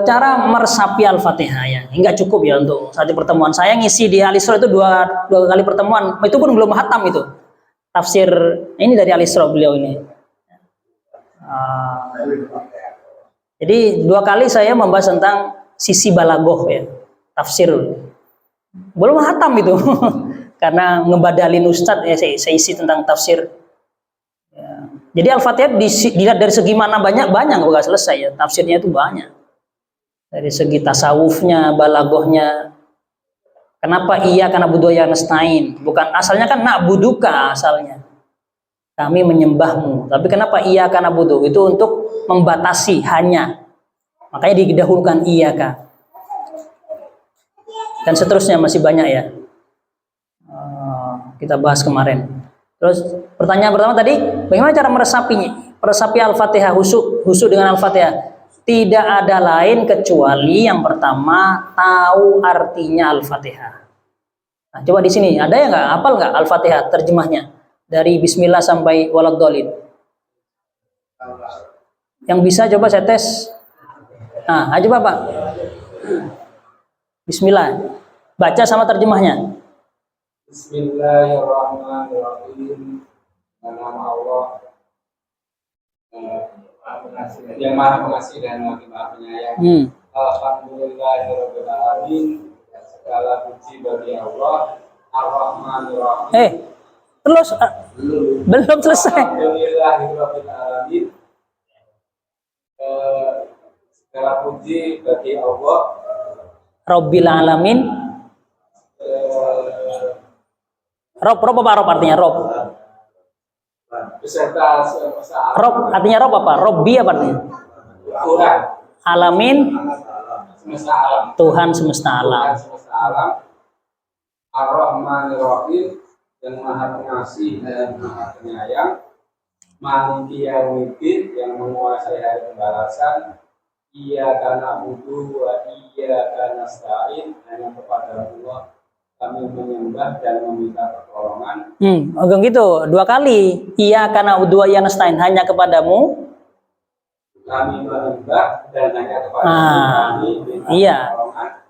A: cara meresapi Al-Fatihah ya, enggak cukup ya untuk satu pertemuan. Saya ngisi di Al-Isra itu dua kali pertemuan, itu pun belum hatam itu. Tafsir ini dari Al-Isra beliau ini. Jadi 2 kali saya membahas tentang sisi balagoh ya, tafsir. Belum hatam itu, karena ngebadalin Ustadz ya saya isi tentang tafsir. Ya. Jadi Al-Fatihah dilihat dari segi mana banyak nggak selesai ya, tafsirnya itu banyak. Dari segi tasawufnya, balagohnya. Kenapa iya karena budu ya nasta'in? Bukan asalnya kan na'buduka asalnya. Kami menyembahmu. Tapi kenapa iya karena budu? Itu untuk membatasi hanya. Makanya didahulukan iya kah. Dan seterusnya masih banyak ya. Kita bahas kemarin. Terus pertanyaan pertama tadi, bagaimana cara meresapi Al-Fatihah, husuk dengan Al-Fatihah? Tidak ada lain kecuali yang pertama tahu artinya Al-Fatihah. Nah, coba di sini ada ya nggak? Hafal nggak Al-Fatihah terjemahnya dari Bismillah sampai Waladhdallin? Yang bisa coba saya tes. Nah, coba Pak. Bismillah. Baca sama terjemahnya.
C: Bismillahirrahmanirrahim. Nama Allah yang Maha Pengasih dan Maha Penyayang. Alhamdulillahirabbil alamin. Segala puji bagi Allah Ar-Rahmanir Rahim.
A: Terus belum selesai.
C: Alhamdulillahirabbil alamin. Segala puji bagi Allah
A: Rabbil alamin. Rob apa artinya Rob?
C: Beserta
A: Rob artinya Rob apa? Robbi apa artinya?
C: Tuhan
A: Alamin,
C: semesta alam.
A: Tuhan semesta alam.
C: Tuhan semesta alam. Ar-Rahmanir Rahim, yang Maha Pengasih dan Maha Penyayang. Maliki Yaumiddin, yang menguasai hari pembalasan. Iyyaka na'budu wa iyyaka nasta'in, hanya kepada Allah kami menyembah dan meminta pertolongan.
A: Gitu 2 kali. Iya karena udwa ya nasta'in, hanya kepadamu
C: Kami menyembah dan hanya kepadamu kami minta pertolongan.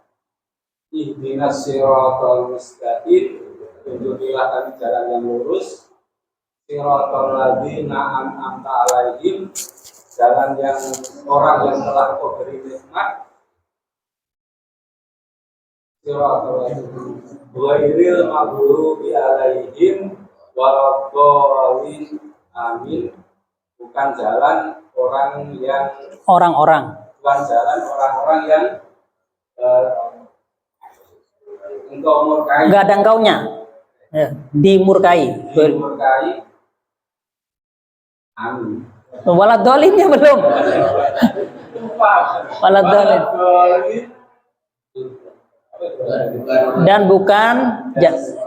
C: Ihdinas siratal mustaqim, tunjukilah kami jalan yang lurus. Siratal ladzina an'amta alaihim, jalan yang orang yang telah Kau beri nikmat. Siratal ladzina ghairil maghdubi alaihim waladdallin, amin. Bukan jalan
A: orang-orang
C: yang engkau murkai.
A: Nggak ada engkaunya ya, dimurkai.
C: Amin.
A: Waladhdallinnya belum. Waladhdallin. Dan bukan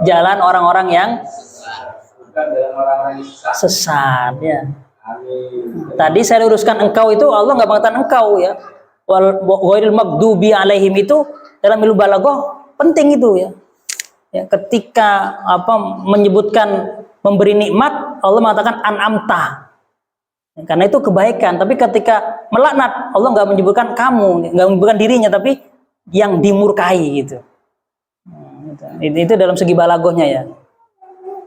A: jalan orang-orang yang sesat ya.
C: Amin.
A: Tadi saya luruskan engkau itu Allah nggak mengatakan engkau ya. Ghairil maghdubi alaihim itu dalam ilmu balaghah penting itu ya. Ya, ketika menyebutkan memberi nikmat Allah mengatakan an'amta. Ya, karena itu kebaikan, tapi ketika melaknat Allah nggak menyebutkan kamu, nggak menyebutkan dirinya, tapi yang dimurkai gitu. Itu dalam segi balaghahnya ya.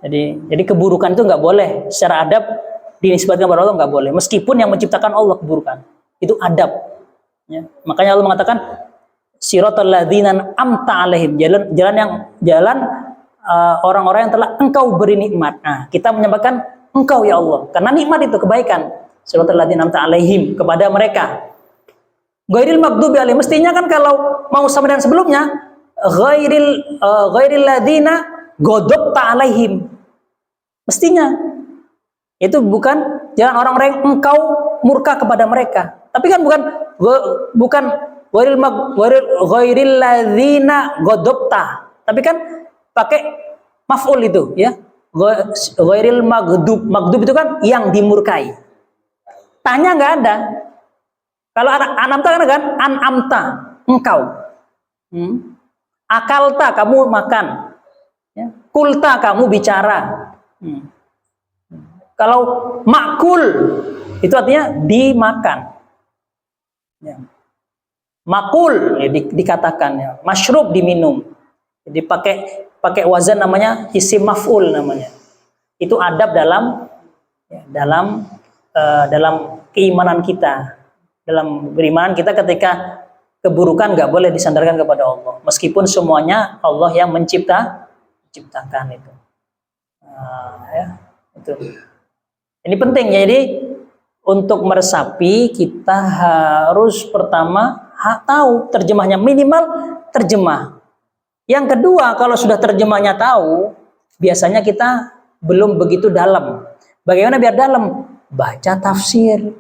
A: Jadi keburukan itu nggak boleh secara adab dinisbatkan kepada Allah, nggak boleh. Meskipun yang menciptakan Allah keburukan itu adab. Ya. Makanya Allah mengatakan siratal ladzina amta alaihim, jalan orang-orang yang telah Engkau beri nikmat. Nah, kita menyembahkan Engkau ya Allah, karena nikmat itu kebaikan. Siratal ladzina amta alaihim, kepada mereka. Ghairil maghdubi alaihim, mestinya kan kalau mau sama dengan sebelumnya ghairil ladzina ghadabta alaihim. Mestinya itu bukan jalan orang-orang yang Engkau murka kepada mereka. Tapi kan bukan ghairil ladzina ghadabta. Tapi kan pakai maf'ul itu ya. Ghairil maghdub itu kan yang dimurkai. Tanya nggak ada. Kalau an'amta kan an'amta, engkau. Akalta, kamu makan. Ya. Kulta, kamu bicara. Kalau makul itu artinya dimakan. Ya. makul ya, dikatakan ya, masyrub diminum. Jadi pakai wazan namanya isim maf'ul namanya. Itu adab dalam ya, dalam keimanan kita. Dalam beriman kita ketika keburukan nggak boleh disandarkan kepada Allah. Meskipun semuanya Allah yang menciptakan itu. Ya, itu. Ini penting. Jadi untuk meresapi kita harus pertama tahu terjemahnya, minimal terjemah. Yang kedua, kalau sudah terjemahnya tahu, biasanya kita belum begitu dalam. Bagaimana biar dalam? Baca tafsir.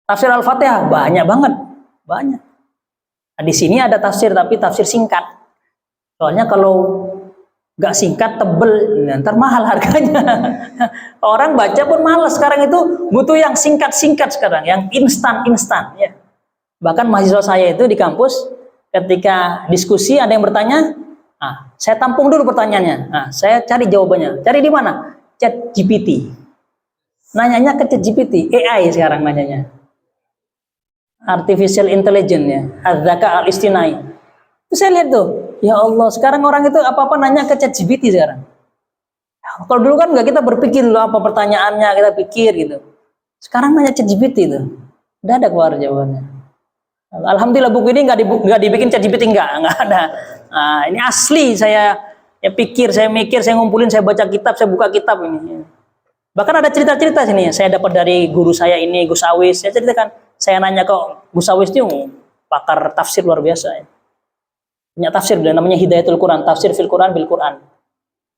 A: Tafsir Al-Fatihah banyak banget, banyak. Nah, di sini ada tafsir tapi tafsir singkat. Soalnya kalau nggak singkat tebel, ntar mahal harganya. Orang baca pun malas sekarang itu, butuh yang singkat-singkat sekarang, yang instan-instan. Ya. Bahkan mahasiswa saya itu di kampus, ketika diskusi ada yang bertanya, saya tampung dulu pertanyaannya, saya cari jawabannya. Cari di mana? Chat GPT. Nanyanya ke Chat GPT, AI sekarang nanyanya. Artificial Intelligence ya, Az-Zaka Al-Istinai. Terus saya lihat tuh, ya Allah, sekarang orang itu apa-apa nanya ke Chat GPT sekarang. Kalau dulu kan nggak, kita berpikir loh apa pertanyaannya, kita pikir gitu. Sekarang nanya Chat GPT itu, udah ada keluar jawabannya. Alhamdulillah buku ini nggak dibikin Chat GPT, nggak ada. Nah, ini asli saya pikir, saya mikir, saya ngumpulin, saya baca kitab, saya buka kitab ini. Bahkan ada cerita-cerita sini, saya dapat dari guru saya ini, Gus Awis. Saya ceritakan, saya nanya ke Gus Awis itu pakar tafsir luar biasa. Ya. Punya tafsir, namanya Hidayatul Quran, tafsir fil Quran bil Quran.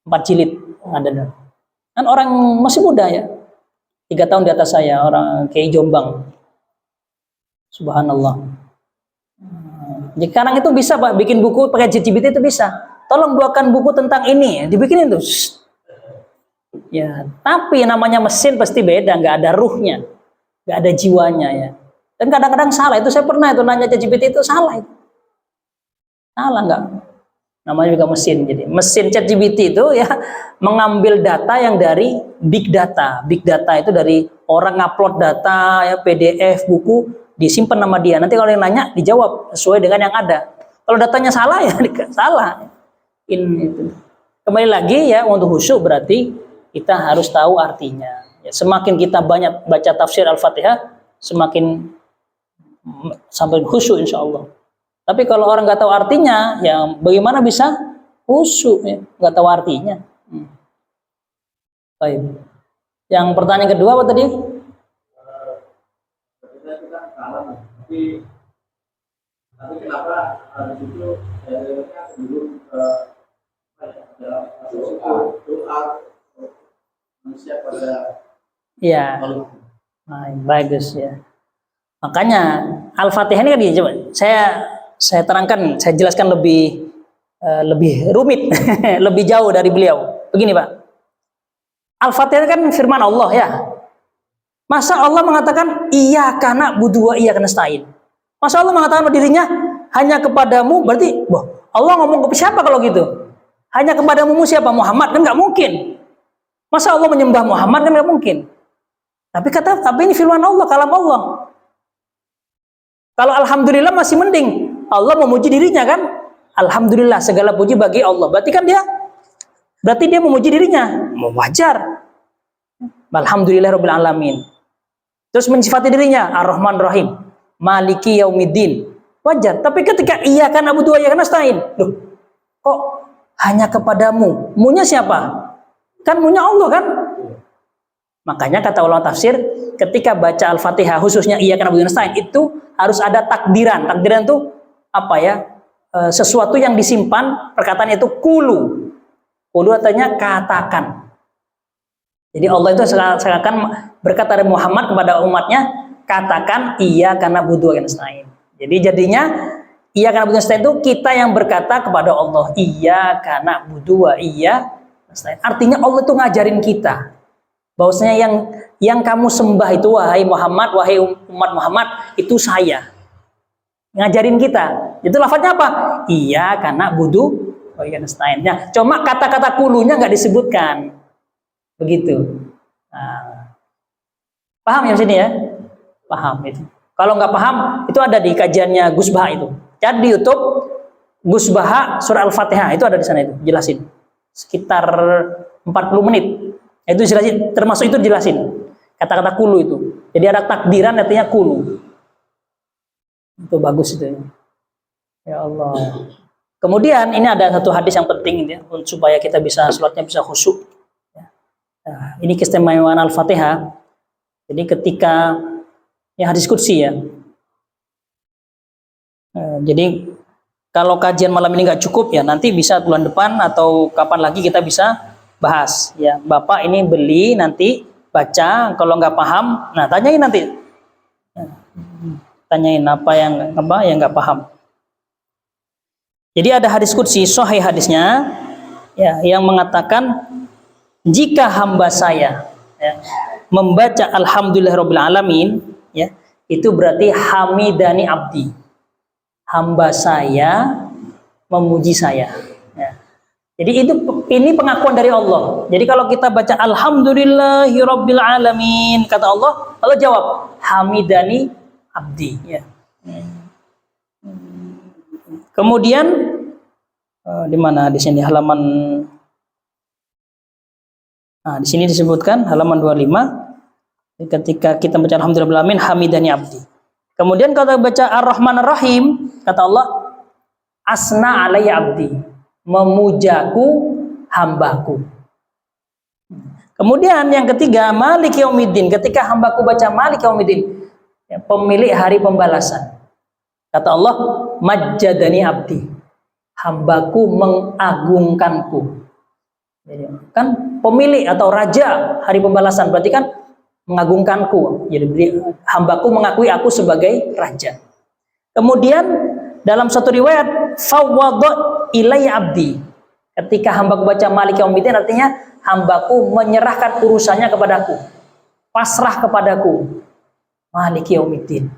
A: 4 jilid ada. Kan orang masih muda ya, 3 tahun di atas saya, orang Kiai Jombang. Subhanallah. Jadi sekarang itu bisa Pak, bikin buku pakai GPT itu bisa. Tolong buatkan buku tentang ini, dibikinin tuh. Ya, tapi namanya mesin pasti beda, nggak ada ruhnya, nggak ada jiwanya ya. Dan kadang-kadang salah, itu saya pernah itu nanya ChatGPT itu salah itu. Salah nggak? Namanya juga mesin. Jadi mesin ChatGPT itu ya mengambil data yang dari big data. Big data itu dari orang ngupload data ya, PDF, buku, disimpan nama dia. Nanti kalau yang nanya dijawab sesuai dengan yang ada. Kalau datanya salah ya salah. Itu. Kembali lagi ya, untuk khusyuk berarti kita harus tahu artinya. Ya, semakin kita banyak baca tafsir Al-Fatihah, semakin sampai khusyuk insya Allah. Tapi kalau orang nggak tahu artinya, ya bagaimana bisa khusyuk? Ya? Nggak tahu artinya. Baik. Yang pertanyaan kedua apa tadi?
B: Kita kalah, tapi kenapa habis itu sebelum doa manusia pada
A: ya, bagus ya. Makanya Al-Fatihah ini kan coba saya terangkan, saya jelaskan lebih rumit, lebih jauh dari beliau. Begini Pak, Al-Fatihah kan firman Allah ya. Masa Allah mengatakan iyyaka na'budu wa iyyaka nasta'in? Masa Allah mengatakan pada dirinya hanya kepadamu, berarti Allah ngomong ke siapa kalau gitu? Hanya kepadamu siapa? Muhammad, kan nggak mungkin. Masa Allah menyembah Muhammad, kan nggak mungkin. Tapi ini firman Allah, kalam Allah. Kalau alhamdulillah masih mending. Allah memuji dirinya kan? Alhamdulillah, segala puji bagi Allah. Berarti dia memuji dirinya. Wajar. Alhamdulillah rabbil alamin. Terus mensifati dirinya Ar-Rahman Rahim, Maliki Yaumiddin. Wajar. Tapi ketika iyyaka na'budu wa iyyaka nasta'in, loh, kok hanya kepadamu? Munya siapa? Kan munya Allah kan? Makanya kata ulama tafsir, ketika baca Al-Fatihah khususnya iyyaka na'budu wa iyyaka nasta'in, itu harus ada takdiran. Takdiran itu apa ya? Sesuatu yang disimpan, perkataan itu kulu. Kulu artinya katakan. Jadi Allah itu seakan berkata dari Muhammad kepada umatnya, katakan iyyaka na'budu wa iyyaka nasta'in. Jadi jadinya iyyaka na'budu wa iyyaka nasta'in itu kita yang berkata kepada Allah, iyyaka na'budu wa iyyaka nasta'in. Artinya Allah itu ngajarin kita bahwasanya yang kamu sembah itu wahai Muhammad, wahai umat Muhammad, itu saya. Ngajarin kita. Itu lafadznya apa? Iyyaka na'budu wa iyyaka nasta'in. Nah, cuma kata-kata kulunya nggak disebutkan. Begitu. Nah, paham ya sini ya? Paham itu. Kalau nggak paham, itu ada di kajiannya Gus Baha itu. Cari di YouTube Gus Baha surah Al-Fatihah, itu ada di sana, itu jelasin. Sekitar 40 menit. Itu jelasin, termasuk itu jelasin kata-kata kulu itu. Jadi ada takdiran artinya kulu. Itu bagus itu. Ya Allah. Kemudian ini ada satu hadis yang penting ya, supaya kita bisa sholatnya bisa khusyuk. Nah, ini keistimewaan Al-Fatihah. Jadi ketika hadis qudsi ya. Jadi kalau kajian malam ini nggak cukup ya nanti bisa bulan depan atau kapan lagi kita bisa bahas ya. Bapak ini beli nanti baca, kalau nggak paham, nah tanyain nanti. Tanyain apa yang nggak paham. Jadi ada hadis qudsi, sahih hadisnya ya, yang mengatakan jika hamba saya ya, membaca alhamdulillahirabbil alamin ya, itu berarti hamidani abdi, hamba saya memuji saya ya. Jadi ini pengakuan dari Allah. Jadi kalau kita baca alhamdulillahirabbil alamin, kata Allah, Allah jawab hamidani abdi ya. Kemudian di mana di sini halaman, di sini disebutkan halaman 25 ketika kita baca alhamdulillahirabbil alamin hamidani abdi. Kemudian kalau baca ar-rahman ar-rahim, kata Allah asna alayya abdi, memujaku hambaku. Kemudian yang ketiga maliki yaumiddin, ketika hambaku baca maliki yaumiddin ya, pemilik hari pembalasan, kata Allah majjadani abdi, hambaku mengagungkanku. Jadi, kan pemilik atau raja hari pembalasan berarti kan mengagungkanku. Jadi hambaku mengakui aku sebagai raja. Kemudian dalam satu riwayat fawwadha ilayya abdi, ketika hambaku baca maliki yaumiddin artinya hambaku menyerahkan urusannya kepadaku, pasrah kepadaku, maliki yaumiddin.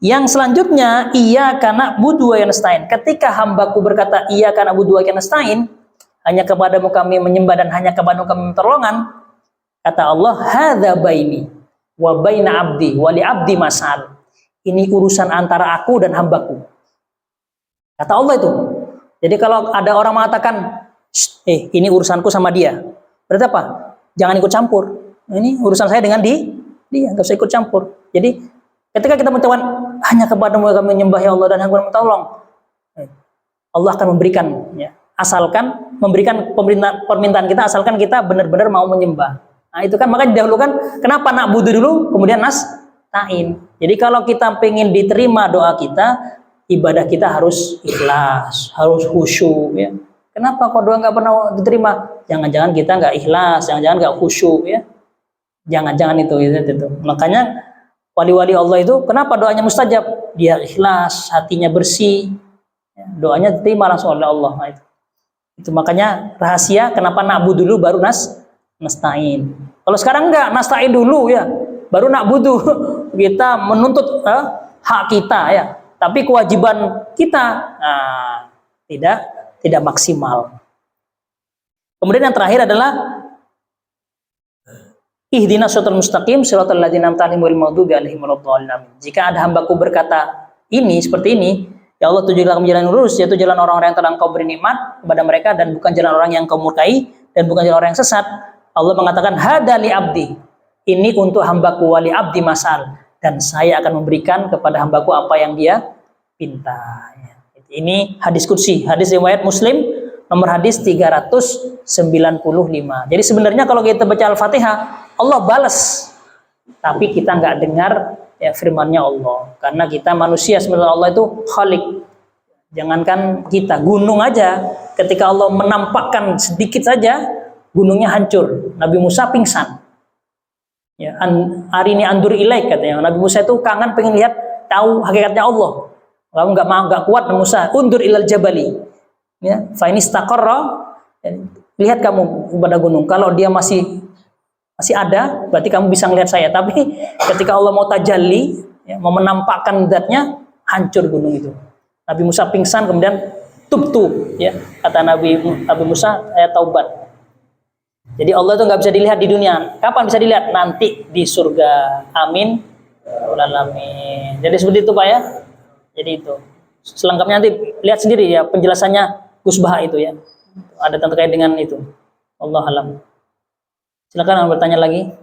A: Yang selanjutnya iyyaka na'budu wa iyyaka nasta'in, ketika hambaku berkata iyyaka na'budu wa iyyaka nasta'in, hanya kepadamu kami menyembah dan hanya kepadamu kami pertolongan, kata Allah hadza baini wa baina abdi wa li abdi mas'al, ini urusan antara aku dan hambaku, kata Allah itu. Jadi kalau ada orang mengatakan ini urusanku sama dia, berarti apa? Jangan ikut campur, ini urusan saya dengan dia, nggak usah ikut campur. Jadi ketika kita mengucapkan hanya kepadamu kami menyembah ya Allah dan hanya kepadamu tolong, Allah akan memberikan ya, asalkan memberikan permintaan kita, asalkan kita benar-benar mau menyembah. Nah itu kan makanya didahulukan kenapa na'budu dulu kemudian nasta'in. Jadi kalau kita pengen diterima doa kita, ibadah kita harus ikhlas, harus khusyuk ya. Kenapa kok doa nggak pernah diterima? Jangan-jangan kita nggak ikhlas, jangan-jangan nggak khusyuk ya. Jangan-jangan itu. Makanya wali-wali Allah itu kenapa doanya mustajab? Dia ikhlas, hatinya bersih, doanya diterima langsung oleh Allah. Nah, itu makanya rahasia kenapa na'budu dulu baru nasta'in. Kalau sekarang enggak, nasta'in dulu ya, baru na'budu. Kita menuntut hak kita ya, tapi kewajiban kita tidak maksimal. Kemudian yang terakhir adalah ihdinas shiratal mustaqim shiratal ladzina an'amta 'alaihim ghairil maghdubi 'alaihim waladdallin. Jika ada hambaku berkata ini seperti ini, ya Allah, tunjuklah kami jalan lurus, yaitu jalan orang-orang yang telah Engkau beri nikmat kepada mereka dan bukan jalan orang yang Engkau murkai dan bukan jalan orang yang sesat. Allah mengatakan hada li abdi, ini untuk hambaku, wali abdi masal, dan saya akan memberikan kepada hambaku apa yang dia pinta. Ini hadis qudsi, hadis riwayat Muslim nomor hadis 395. Jadi sebenarnya kalau kita baca Al-Fatihah, Allah balas, tapi kita nggak dengar ya firmannya Allah, karena kita manusia, sebenarnya Allah itu khalik. Jangankan kita, gunung aja ketika Allah menampakkan sedikit saja gunungnya hancur. Nabi Musa pingsan ya, arini andur ilaik katanya. Nabi Musa itu kangen pengen lihat tahu hakikatnya Allah. Kamu nggak kuat Musa, undur ilal jabali ya, fa in istaqarra, lihat kamu kepada gunung, kalau dia masih ada, berarti kamu bisa melihat saya. Tapi ketika Allah mau tajalli, ya, mau menampakkan zatnya, hancur gunung itu. Nabi Musa pingsan, kemudian tubtu, ya, kata Nabi Musa, saya taubat. Jadi Allah itu nggak bisa dilihat di dunia. Kapan bisa dilihat? Nanti di surga. Amin Alamin. Jadi seperti itu Pak ya. Jadi itu. Selengkapnya nanti lihat sendiri ya penjelasannya Gus Baha itu ya. Ada terkait dengan itu. Allah alam. Silakan bertanya lagi.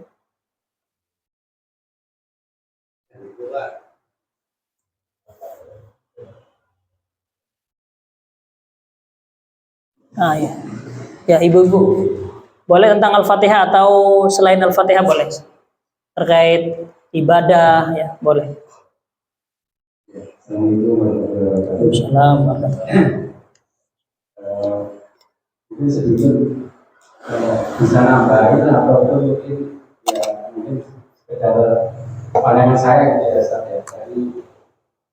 A: Ah ya. Ya ibu-ibu. Boleh tentang Al-Fatihah atau selain Al-Fatihah boleh. Terkait ibadah ya boleh.
C: Assalamualaikum warahmatullahi wabarakatuh. Mungkin sedikit bisa nambahin atau mungkin ya mungkin sekedar pandangan saya gitu ya Ustaz ya. Jadi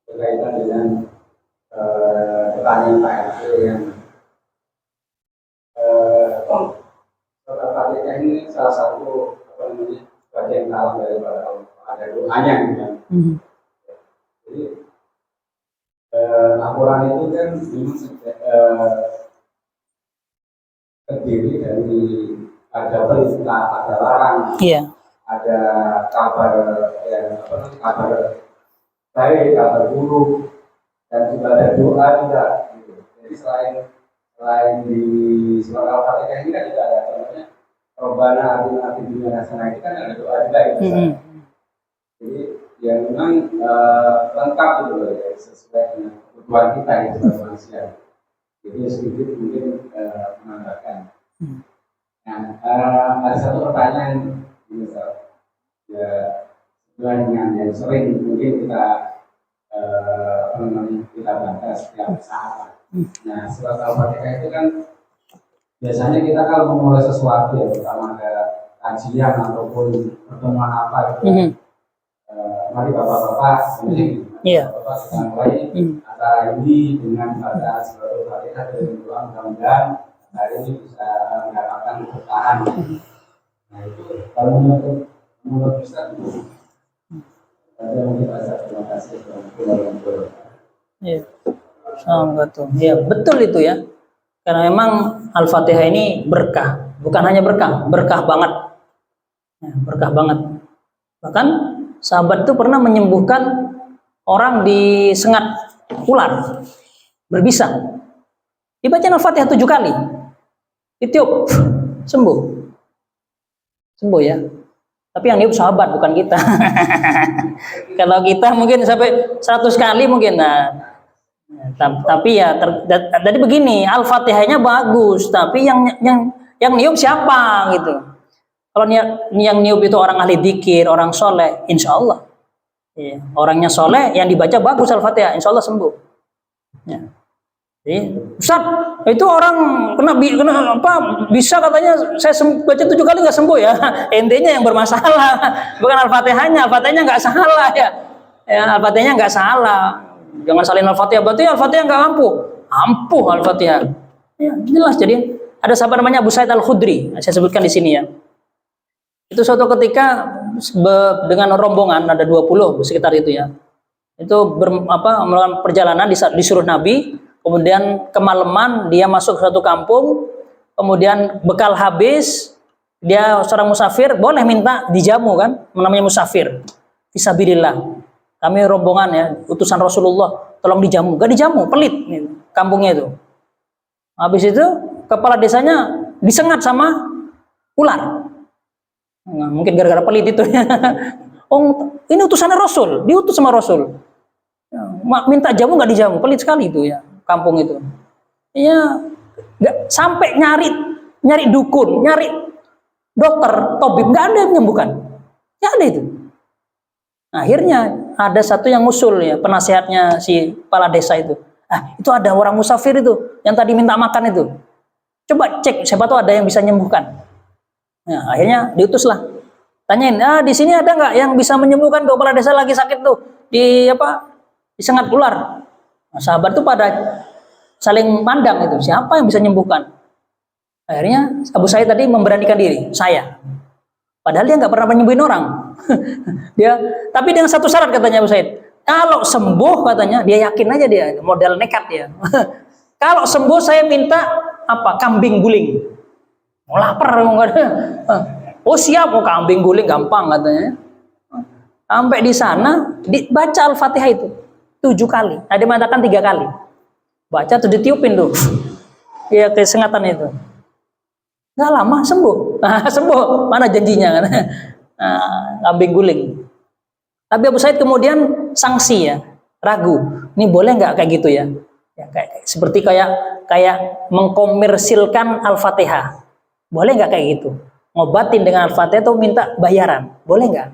C: berkaitan dengan pertanyaan Pak RT yang surat Fatihah ini salah satu apa namanya bagian dalam daripada Allah. Ada doanya gitu kan. Jadi Al-Quran itu kan memang terdiri dari ada perintah, ada larang, ada kabar yang apa namanya kabar baik, kabar buruk, dan juga ada doa juga. Gitu. Jadi selain di surat Al-Fatihah ini kan juga ada namanya Robbana atina fid dunya hasanah, itu kan ada doa juga itu. Jadi yang memang lengkap itu loh ya, sesuai dengan kebutuhan kita ya sebagai manusia. Jadi sedikit mungkin menambahkan. Nah, ada satu pertanyaan misal ya sesuai dengan yang sering mungkin kita kita bahas setiap saat. Nah, surat Al-Fatihah itu kan biasanya kita kalau memulai sesuatu ya, terutama ada kajian ataupun pertemuan apa gitu. Mari bapak-bapak mungkin bapak kita mulai antara ini dengan bacaan surat Al-Fatihah dan doa mudah-mudahan hari ini bisa mendapatkan keberkahan. Nah itu kalau menurut Ustaz itu ada mungkin bahasa terima kasih
A: Ya betul itu ya. Karena memang Al-Fatihah ini berkah, bukan hanya berkah, berkah banget, ya, berkah banget. Bahkan sahabat itu pernah menyembuhkan orang disengat ular berbisa. Dibaca Al-Fatihah 7 kali. Ditiup, sembuh. Sembuh ya. Tapi yang niup sahabat bukan kita. Kalau kita mungkin sampai 100 kali mungkin. Nah, tapi ya jadi begini, Al-Fatihahnya bagus, tapi yang niup siapa gitu. Kalau yang niup itu orang ahli dzikir, orang soleh, insya Allah. Ya, orangnya soleh, yang dibaca bagus Al-Fatihah, insya Allah sembuh. Ya. Jadi, Ustaz, itu orang kena apa? Bisa katanya saya baca 7 kali nggak sembuh ya. Intinya yang bermasalah, bukan Al-Fatihahnya. Al-Fatihahnya nggak salah ya. Ya, Al-Fatihahnya nggak salah. Jangan salin Al-Fatihah, berarti Al-Fatihah nggak ampuh. Ampuh Al-Fatihah. Ya, jelas. Jadi ada sahabat namanya Abu Sa'id Al-Khudri. Saya sebutkan di sini ya. Itu suatu ketika dengan rombongan ada 20 sekitar itu ya. Itu melakukan perjalanan disuruh Nabi, kemudian kemalaman dia masuk ke suatu kampung, kemudian bekal habis, dia seorang musafir, boleh minta dijamu kan, namanya musafir. Fisabilillah. Kami rombongan ya, utusan Rasulullah, tolong dijamu. Gak dijamu, pelit kampungnya itu. Habis itu kepala desanya disengat sama ular. Nah, mungkin gara-gara pelit itu ya. Oh, ini utusannya Rasul, diutus sama Rasul. Ya, minta jamu nggak dijamu, pelit sekali itu ya, kampung itu. Ya, nggak sampai nyari dukun, nyari dokter, tabib, nggak ada yang menyembuhkan. Nggak ada itu. Nah, akhirnya ada satu yang ngusul ya, penasehatnya si kepala desa itu. Itu ada orang musafir itu yang tadi minta makan itu. Coba cek, siapa tahu ada yang bisa menyembuhkan. Nah, akhirnya diutuslah. Tanyain, di sini ada nggak yang bisa menyembuhkan tuh kepala desa lagi sakit tuh disengat ular. Nah, sahabat tuh pada saling pandang itu, siapa yang bisa menyembuhkan. Akhirnya Abu Sa'id tadi memberanikan diri, saya. Padahal dia nggak pernah menyembuhin orang. Tapi dengan satu syarat katanya Abu Sa'id. Kalau sembuh katanya, dia yakin aja dia, modal nekat dia. Kalau sembuh saya minta kambing guling. Mau lapar nggak ada. Oh siap, mau kambing guling gampang katanya. Sampai di sana dibaca Al-Fatihah itu 7 kali. Ada yang mengatakan 3 kali. Baca terus ditiupin tuh. Ya kesengatan itu. Nggak lama sembuh. Nah, sembuh. Mana janjinya kan? Nah, kambing guling. Tapi Abu Said kemudian sanksi ya, ragu. Ini boleh nggak kayak gitu ya? Ya seperti kayak mengkomersilkan Al-Fatihah. Boleh nggak kayak gitu? Ngobatin dengan Al-Fatihah atau minta bayaran? Boleh nggak?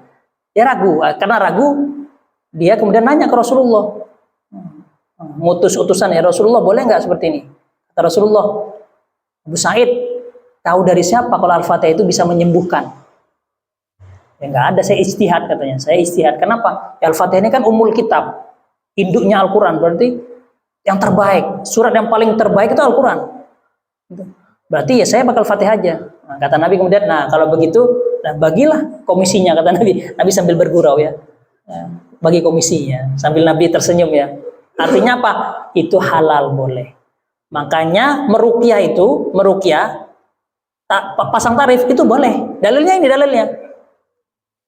A: Dia ragu. Karena ragu, dia kemudian nanya ke Rasulullah. Ngutus utusan, ya Rasulullah, boleh nggak seperti ini? Kata Rasulullah, Abu Said, tahu dari siapa kalau Al-Fatihah itu bisa menyembuhkan? Ya nggak ada, saya ijtihad katanya. Saya ijtihad. Kenapa? Ya, Al-Fatihah ini kan umul kitab, induknya Al-Quran, berarti yang terbaik. Surat yang paling terbaik itu Al-Quran. Berarti ya saya bakal Fatihah aja. Nah, kata Nabi kemudian, nah kalau begitu, nah bagilah komisinya, kata Nabi. Nabi sambil bergurau ya, bagi komisinya. Sambil Nabi tersenyum ya. Artinya apa? Itu halal, boleh. Makanya meruqyah itu, pasang tarif itu boleh. Dalilnya ini dalilnya.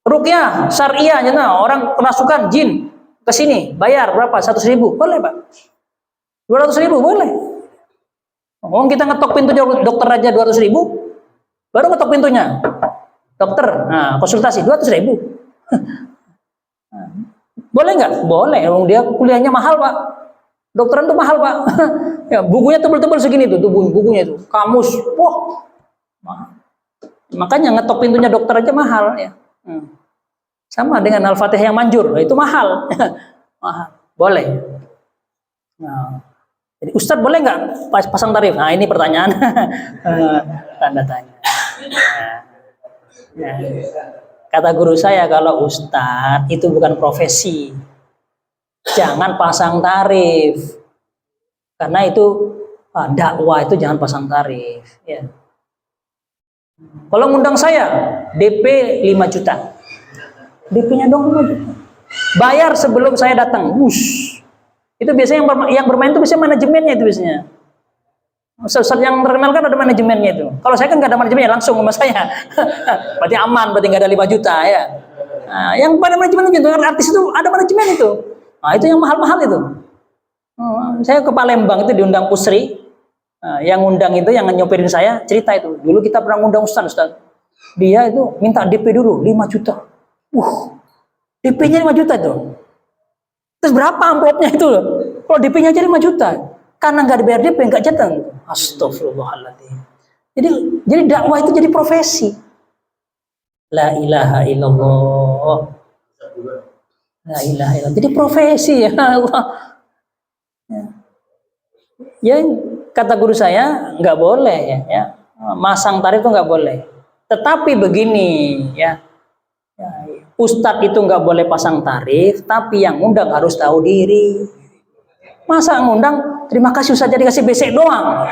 A: Ruqyah syariah, nah, orang kerasukan jin ke sini bayar berapa? 100.000, boleh Pak. 200.000 boleh. Oh, kita ngetok pintunya dokter aja 200.000, baru ngetok pintunya dokter, nah konsultasi 200.000. Boleh nggak? Boleh. Dia kuliahnya mahal Pak. Dokteran tuh mahal Pak. Ya, bukunya tebel-tebel segini tuh bukunya itu. Kamus, wah, mahal. Makanya ngetok pintunya dokter aja mahal ya. Sama dengan Al-Fatihah yang manjur, itu mahal. Mahal. Boleh. Nah, jadi Ustadz boleh nggak pasang tarif? Nah ini pertanyaan. Tanda tanya. Nah, kata guru saya, kalau Ustadz itu bukan profesi, jangan pasang tarif. Karena itu dakwah itu jangan pasang tarif. Ya. Kalau ngundang saya, DP 5 juta. DP-nya dong 5 juta. Bayar sebelum saya datang. Itu biasanya yang bermain itu biasanya manajemennya itu biasanya. Ustaz yang terkenal kan ada manajemennya itu. Kalau saya kan nggak ada manajemennya, langsung sama saya. Berarti aman, berarti nggak ada 5 juta ya. Nah, yang pada manajemen itu kan artis itu ada manajemen itu. Nah, itu yang mahal-mahal itu. Saya ke Palembang itu diundang Pusri. Nah, yang undang itu yang nyopirin saya cerita itu. Dulu kita pernah ngundang Ustaz. Dia itu minta DP dulu 5 juta. DP-nya 5 juta itu. Terus berapa amplopnya itu? Kalau DP-nya aja 5 juta. Karena nggak dibayar DP, nggak jateng. Astagfirullahaladzim. Jadi dakwah itu jadi profesi. La ilaha illallah. La ilaha illallah. Jadi profesi ya Allah. Ya, kata guru saya nggak boleh ya. Masang tarif itu nggak boleh. Tetapi begini ya. Ustadz itu nggak boleh pasang tarif, tapi yang ngundang harus tahu diri. Masa ngundang, terima kasih Ustadz jadi kasih besek doang.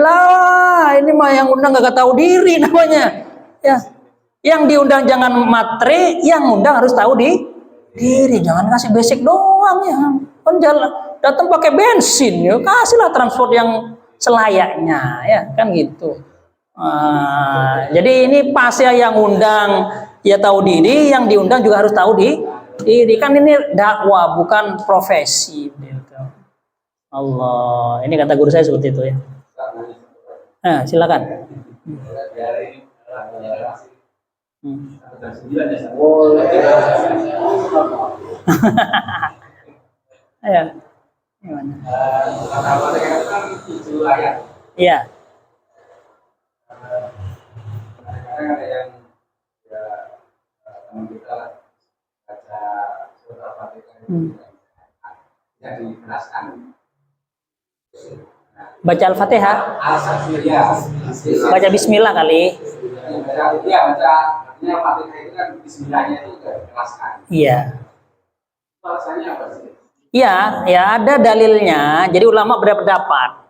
A: Lah, ini mah yang ngundang nggak tahu diri namanya. Ya, yang diundang jangan matre, yang ngundang harus tahu diri. Jangan kasih besek doang ya. Kan jalan datang pakai bensin, ya kasihlah transport yang selayaknya, ya kan gitu. Jadi ini pas ya yang undang ya tahu diri, yang diundang juga harus tahu diri. Kan ini dakwah bukan profesi. Allah, ini kata guru saya seperti itu ya. Nah, silakan. Ya, gimana? Iya.
C: Kadang ada yang teman kita baca surat Al-Fatihah yang dijelaskan.
A: Baca Al-Fatihah. Baca Bismillah kali.
C: Iya, baca artinya Fatihah itu kan Bismillahnya itu dijelaskan.
A: Iya.
C: Alasannya apa sih?
A: Iya, ya ada dalilnya. Jadi ulama berpendapat.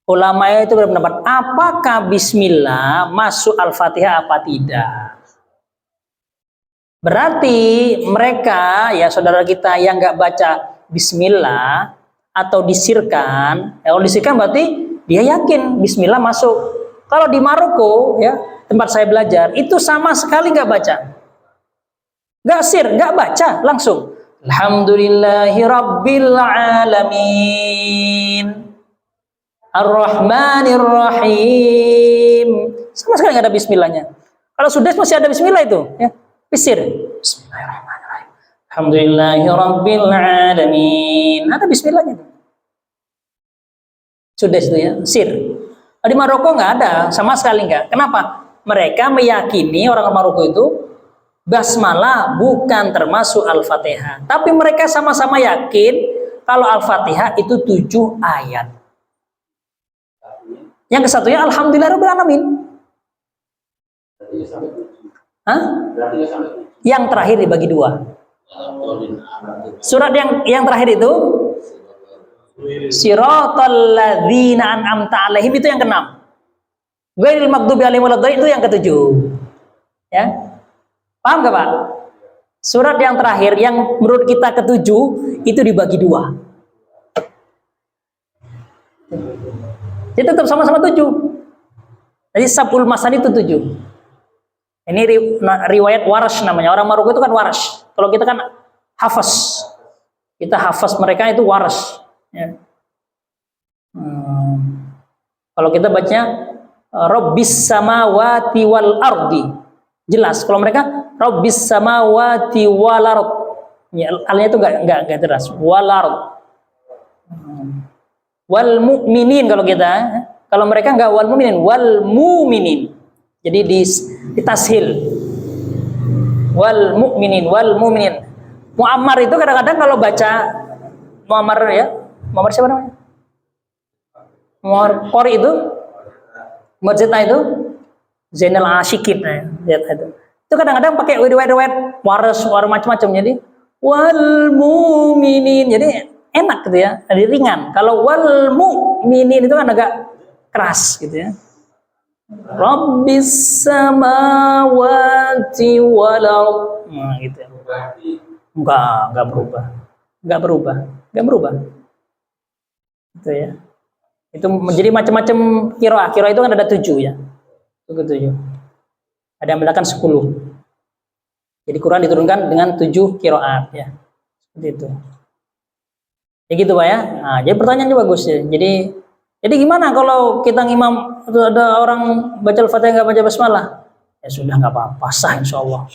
A: Ulama itu berpendapat apakah Bismillah masuk Al-Fatihah apa tidak. Berarti mereka ya saudara kita yang nggak baca Bismillah atau disirkan, kalau disirkan berarti dia yakin Bismillah masuk. Kalau di Maroko ya tempat saya belajar itu sama sekali nggak baca. Nggak sir, nggak baca, langsung. Alhamdulillahi Rabbil Alamin. Ar-Rahmanir Rahim. Sama sekali nggak ada bismillahnya. Kalau sudah masih ada bismillah itu, ya. Pisir. Bismillahirrahmanirrahim. Alhamdulillahi Rabbil Alamin. Ada bismillahnya. Sudah itu ya, sir. Di Maroko nggak ada, sama sekali nggak. Kenapa? Mereka meyakini orang Maroko itu basmalah bukan termasuk Al-Fatihah. Tapi mereka sama-sama yakin kalau Al-Fatihah itu 7 ayat. Yang kesatunya Alhamdulillahirabbil alamin. Hah? Yang terakhir dibagi 2. Surat yang terakhir itu Siratal ladzina an'amta alaihim itu yang ke-6. Ghairil maghdubi alaihim waladdallin itu yang ke-7. Ya. Paham gak Pak? Surat yang terakhir yang menurut kita ke-7 itu dibagi 2. Jadi tetap sama-sama 7. Jadi Sab'ul Masani itu 7. Ini riwayat Warash namanya. Orang Maroko itu kan Warash. Kalau kita kan Hafaz. Kita Hafaz, mereka itu Warash. Ya. Kalau kita bacanya Rabbis samawati wal ardi, jelas. Kalau mereka Rabbis samawati wal ard, ya, alnya itu enggak jelas. Wal ard. Wal mu'minin kalau kita. Kalau mereka enggak wal mu'minin, wal mu'minin. Jadi ditashil. Wal mu'minin, wal mu'minin. Muammar itu kadang-kadang kalau baca Muammar ya, Muammar siapa namanya? Muammar Qori itu, Muazzina itu, Zainal Asyikin itu kadang-kadang pakai riwayat-riwayat waras macam-macam, jadi wal mu'minin, jadi enak gitu ya, jadi ringan. Kalau wal mu'minin itu kan agak keras gitu ya. Rabbis samawati wal ard, nah gitu ya. Enggak berubah. Gitu ya. Itu menjadi macam-macam qiraah. Qiraah itu kan ada 7 ya. Itu 7. Ada yang mengatakan 10. Jadi Quran diturunkan dengan 7 qiraat ya. Seperti itu. Ya gitu Pak ya. Nah, jadi pertanyaannya bagus ya. Jadi gimana kalau kita ngimam ada orang baca Al-Fatihah enggak baca basmalah? Ya sudah enggak apa-apa, sah insyaallah.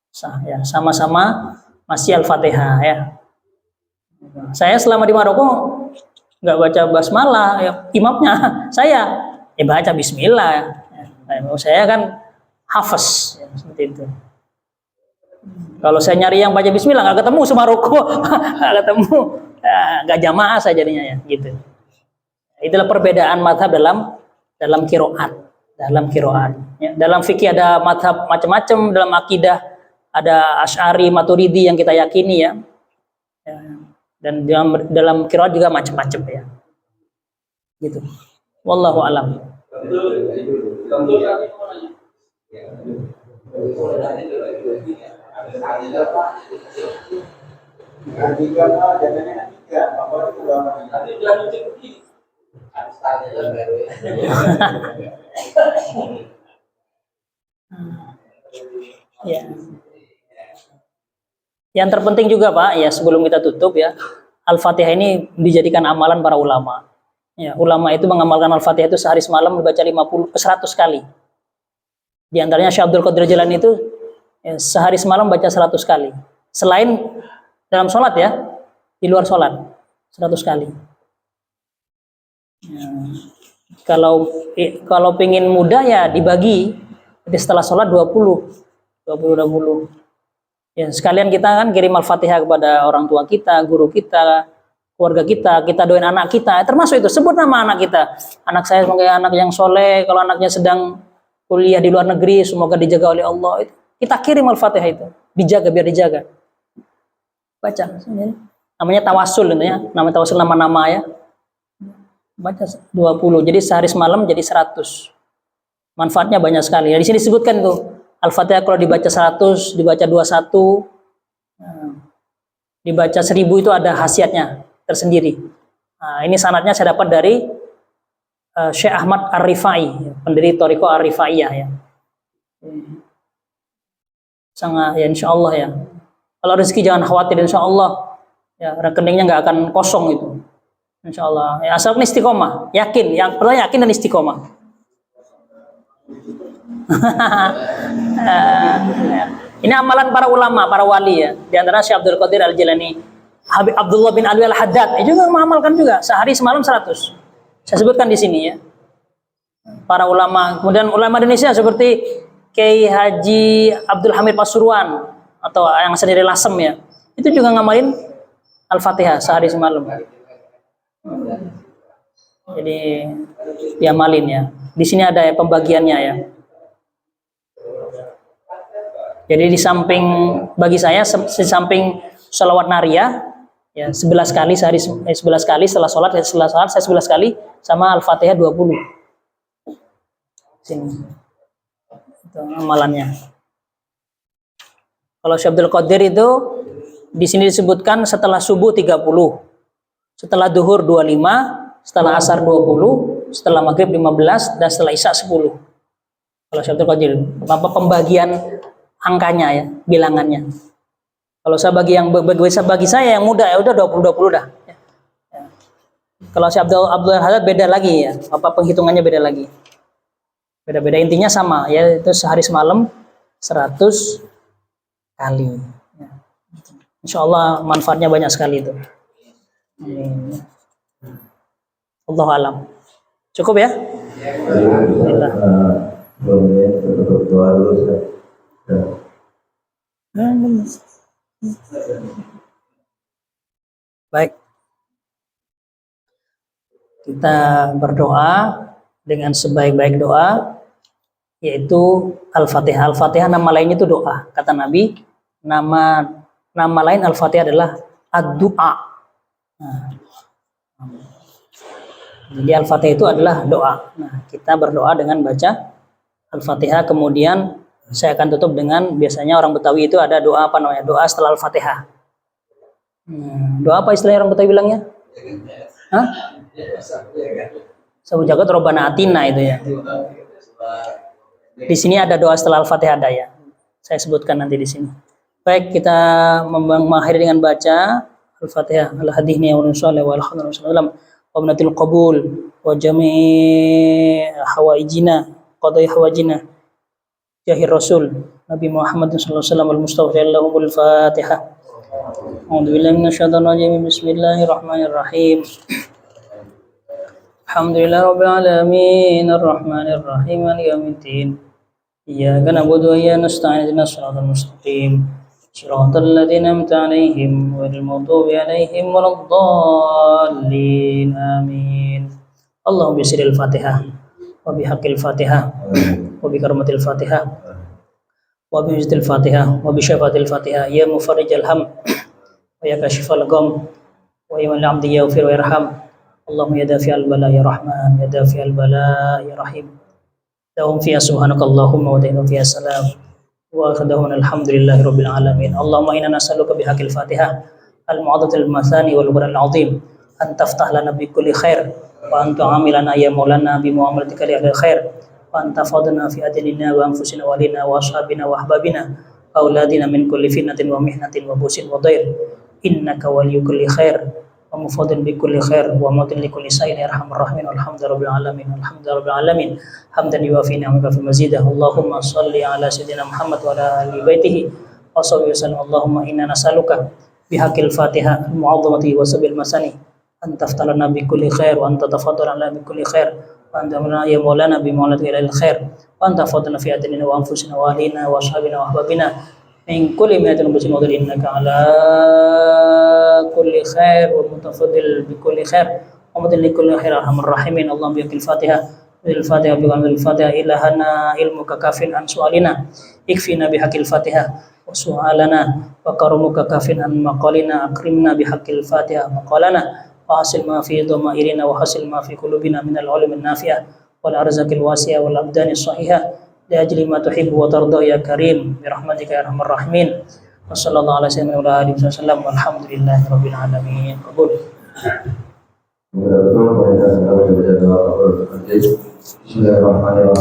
A: Sah ya, sama-sama masih Al-Fatihah ya. Saya selama di Maroko nggak baca basmalah ya, imamnya saya baca bismillah ya. Saya kan hafaz ya, seperti itu. Kalau saya nyari yang baca bismillah nggak ketemu sama Maroko. Nggak ketemu, nggak jamaah saya jadinya ya gitu. Itulah perbedaan mazhab dalam qiraat, ya. Dalam fikih ada mazhab macam-macam, dalam akidah ada Asy'ari, Maturidi yang kita yakini ya. Dan dalam qiraat juga macam-macam ya. Gitu. Wallahu alam. Ya. Yang terpenting juga Pak, ya sebelum kita tutup ya, Al-Fatihah ini dijadikan amalan para ulama. Ya, ulama itu mengamalkan Al-Fatihah itu sehari semalam dibaca 100 kali. Di antaranya Syekh Abdul Qadir Jailani itu ya, sehari semalam baca 100 kali. Selain dalam sholat ya, di luar sholat 100 kali. Ya. Kalau pengen mudah ya dibagi. Jadi setelah sholat 20. Ya, sekalian kita kan kirim Al-Fatihah kepada orang tua kita, guru kita, keluarga kita doain anak kita, termasuk itu, sebut nama anak kita. Anak saya semoga anak yang soleh, kalau anaknya sedang kuliah di luar negeri, semoga dijaga oleh Allah. Kita kirim Al-Fatihah itu, biar dijaga. Baca, namanya tawasul, namanya tawasul nama-nama ya. Baca 20, jadi sehari semalam jadi 100. Manfaatnya banyak sekali. Ya, di sini disebutkan tuh, Al-Fatihah kalau dibaca 100, dibaca 21, dibaca 1000 itu ada khasiatnya tersendiri. Nah, ini sanadnya saya dapat dari Syekh Ahmad Ar-Rifai, pendiri Thariqah Ar-Rifaiyah ya. Sangat ya insya Allah ya. Kalau rezeki jangan khawatir, insya Allah ya rekeningnya nggak akan kosong itu. Insya Allah. Ya, asal istiqomah, yakin, yang pertama yakin dan istiqomah. Ini amalan para ulama, para wali ya. Di antara Syekh Abdul Qadir Al-Jilani, Habib Abdullah bin Alwi Al-Haddad, juga mengamalkan juga sehari semalam 100. Saya sebutkan di sini ya. Para ulama, kemudian ulama Indonesia seperti Kiai Haji Abdul Hamid Pasuruan atau yang sendiri Lasem ya. Itu juga ngamalin Al-Fatihah sehari semalam. Jadi diamalin ya. Di sini ada ya pembagiannya ya. Jadi di samping bagi saya di samping sholawat nariyah ya 11 kali sehari 11 kali setelah sholat saya 11 kali sama Al-Fatihah 20. Sini. Itu amalannya. Kalau Syekh Abdul Qadir itu di sini disebutkan setelah subuh 30, setelah duhur 25, setelah asar 20, setelah maghrib 15 dan setelah isya 10. Kalau Syekh Abdul Qadir, apa pembagian angkanya ya, bilangannya. Kalau saya bagi saya yang muda ya udah 20 dah. Ya. Ya. Kalau Syekh Abdul Haddad beda lagi ya, apa penghitungannya beda lagi. Beda-beda intinya sama ya, itu sehari semalam 100 kali. Ya. Insya Allah manfaatnya banyak sekali itu. Allah alam. Cukup ya? Alhamdulillah. Baik. Kita berdoa dengan sebaik-baik doa, yaitu Al-Fatihah. Al-Fatihah nama lainnya itu doa. Kata Nabi, nama lain Al-Fatihah adalah ad-du'a. Nah, jadi Al-Fatihah itu adalah doa. Nah, kita berdoa dengan baca Al-Fatihah, kemudian saya akan tutup dengan, biasanya orang Betawi itu ada doa apa namanya? Doa setelah Al-Fatihah. Doa apa istilahnya orang Betawi bilangnya? Hah? Sabu jagat Robbana Atina itu ya. Di sini ada doa setelah Al-Fatihah ada ya. Saya sebutkan nanti di sini. Baik, kita mengakhiri dengan baca Al-Fatihah. Al-hadihni wa nusalli wa alhamdulillah wa binatil qabul wa jami' hawaijina qadai hawajina jahir Rasul Nabi Muhammad sallallahu alaihi wasallam al-mustaghfir lahumul Fatihah. A'udzu billahi minasyaitonir rajim. Bismillahirrahmanirrahim. Alhamdulillahi rabbil alamin arrahmanir rahim maliki yaumiddin. Iyyaka na'budu wa iyyaka nasta'in ihdinas siratal mustaqim. Shiratal ladzina an'amta 'alaihim ghairil maghdubi 'alaihim waladdallin. Amin. Allahumma bismillahil Fatihah wa bihaqqil Fatihah wa bi karamatil Fatihah wa bi izzatil Fatihah wa bi syafatil Fatihah ya mufarrijal ham wa ya kashifal gham wa ya man 'abdi yaghfir wa yarham. Allahumma ya dafi'al bala ya rahman ya dafi'al bala ya rahim. Lahum fiha subhanakallahumma wa ta'ala fiha salam wa akhadahum alhamdulillahi rabbil alamin. Allahumma inna nas'aluka bihaqqil Fatihah al-mu'addatil mathani wal quran al-'azim an taftah lana bi kulli khair wa an tu'amilana ya maulana bi muamalatika li ahli khair wa an tafadna fi adlina wa anfusina wa lina wa ashabina wa ahbabina auladina min kulli fitnatin wa mihnatin wa busin wa dair innaka waliyyu kulli khair wa mufadin bi kulli khair wa mutin li kulli shay'in ya arhamar rahimin. Alhamdulillahirabbil alamin hamdan yuwafi ni'amaka fi mazidah. Allahumma shalli ala sayyidina Muhammad wa ala ali baitihi wa sahbihi wasallam. Allahumma inna nas'aluka bihaqqil Fatihah al-mu'azzamati wa sabil masani an taftalana bi kulli khair wa anta tafaddalana bi kulli khair wa anta ya maulana bi maulatika ilal khair wa anta fadlana fi adnina wa anfusina wa ahlina wa ashabina wa ahbabina min kulli mi'atin musin wa innaka ala kulli khair wa mutafaddil bi kulli khair wa mudil li kulli khair arhamar rahimin. Allahumma bil Fatihah bil Fatihah bi Fatihah ilahana ilmuka kafin an su'alina ikfina bi haqqil Fatihah wa su'alana wa karumuka kafin an maqalina akrimna bi haqqil Fatihah maqalana wa hasil ma fi dhamairina wa hasil ma fi qulubina min al-ulum an-nafi'ah wal arzaqil wasi'ah wal abdani sahihah li ajli ma tuhibbu wa tarda ya karim bi rahmatika ya arhamar rahimin. Wa sallallahu ala sayyidina wa alihi wasallam walhamdulillahi rabbil alamin. Qabul.
D: Bismillahirrahmanirrahim.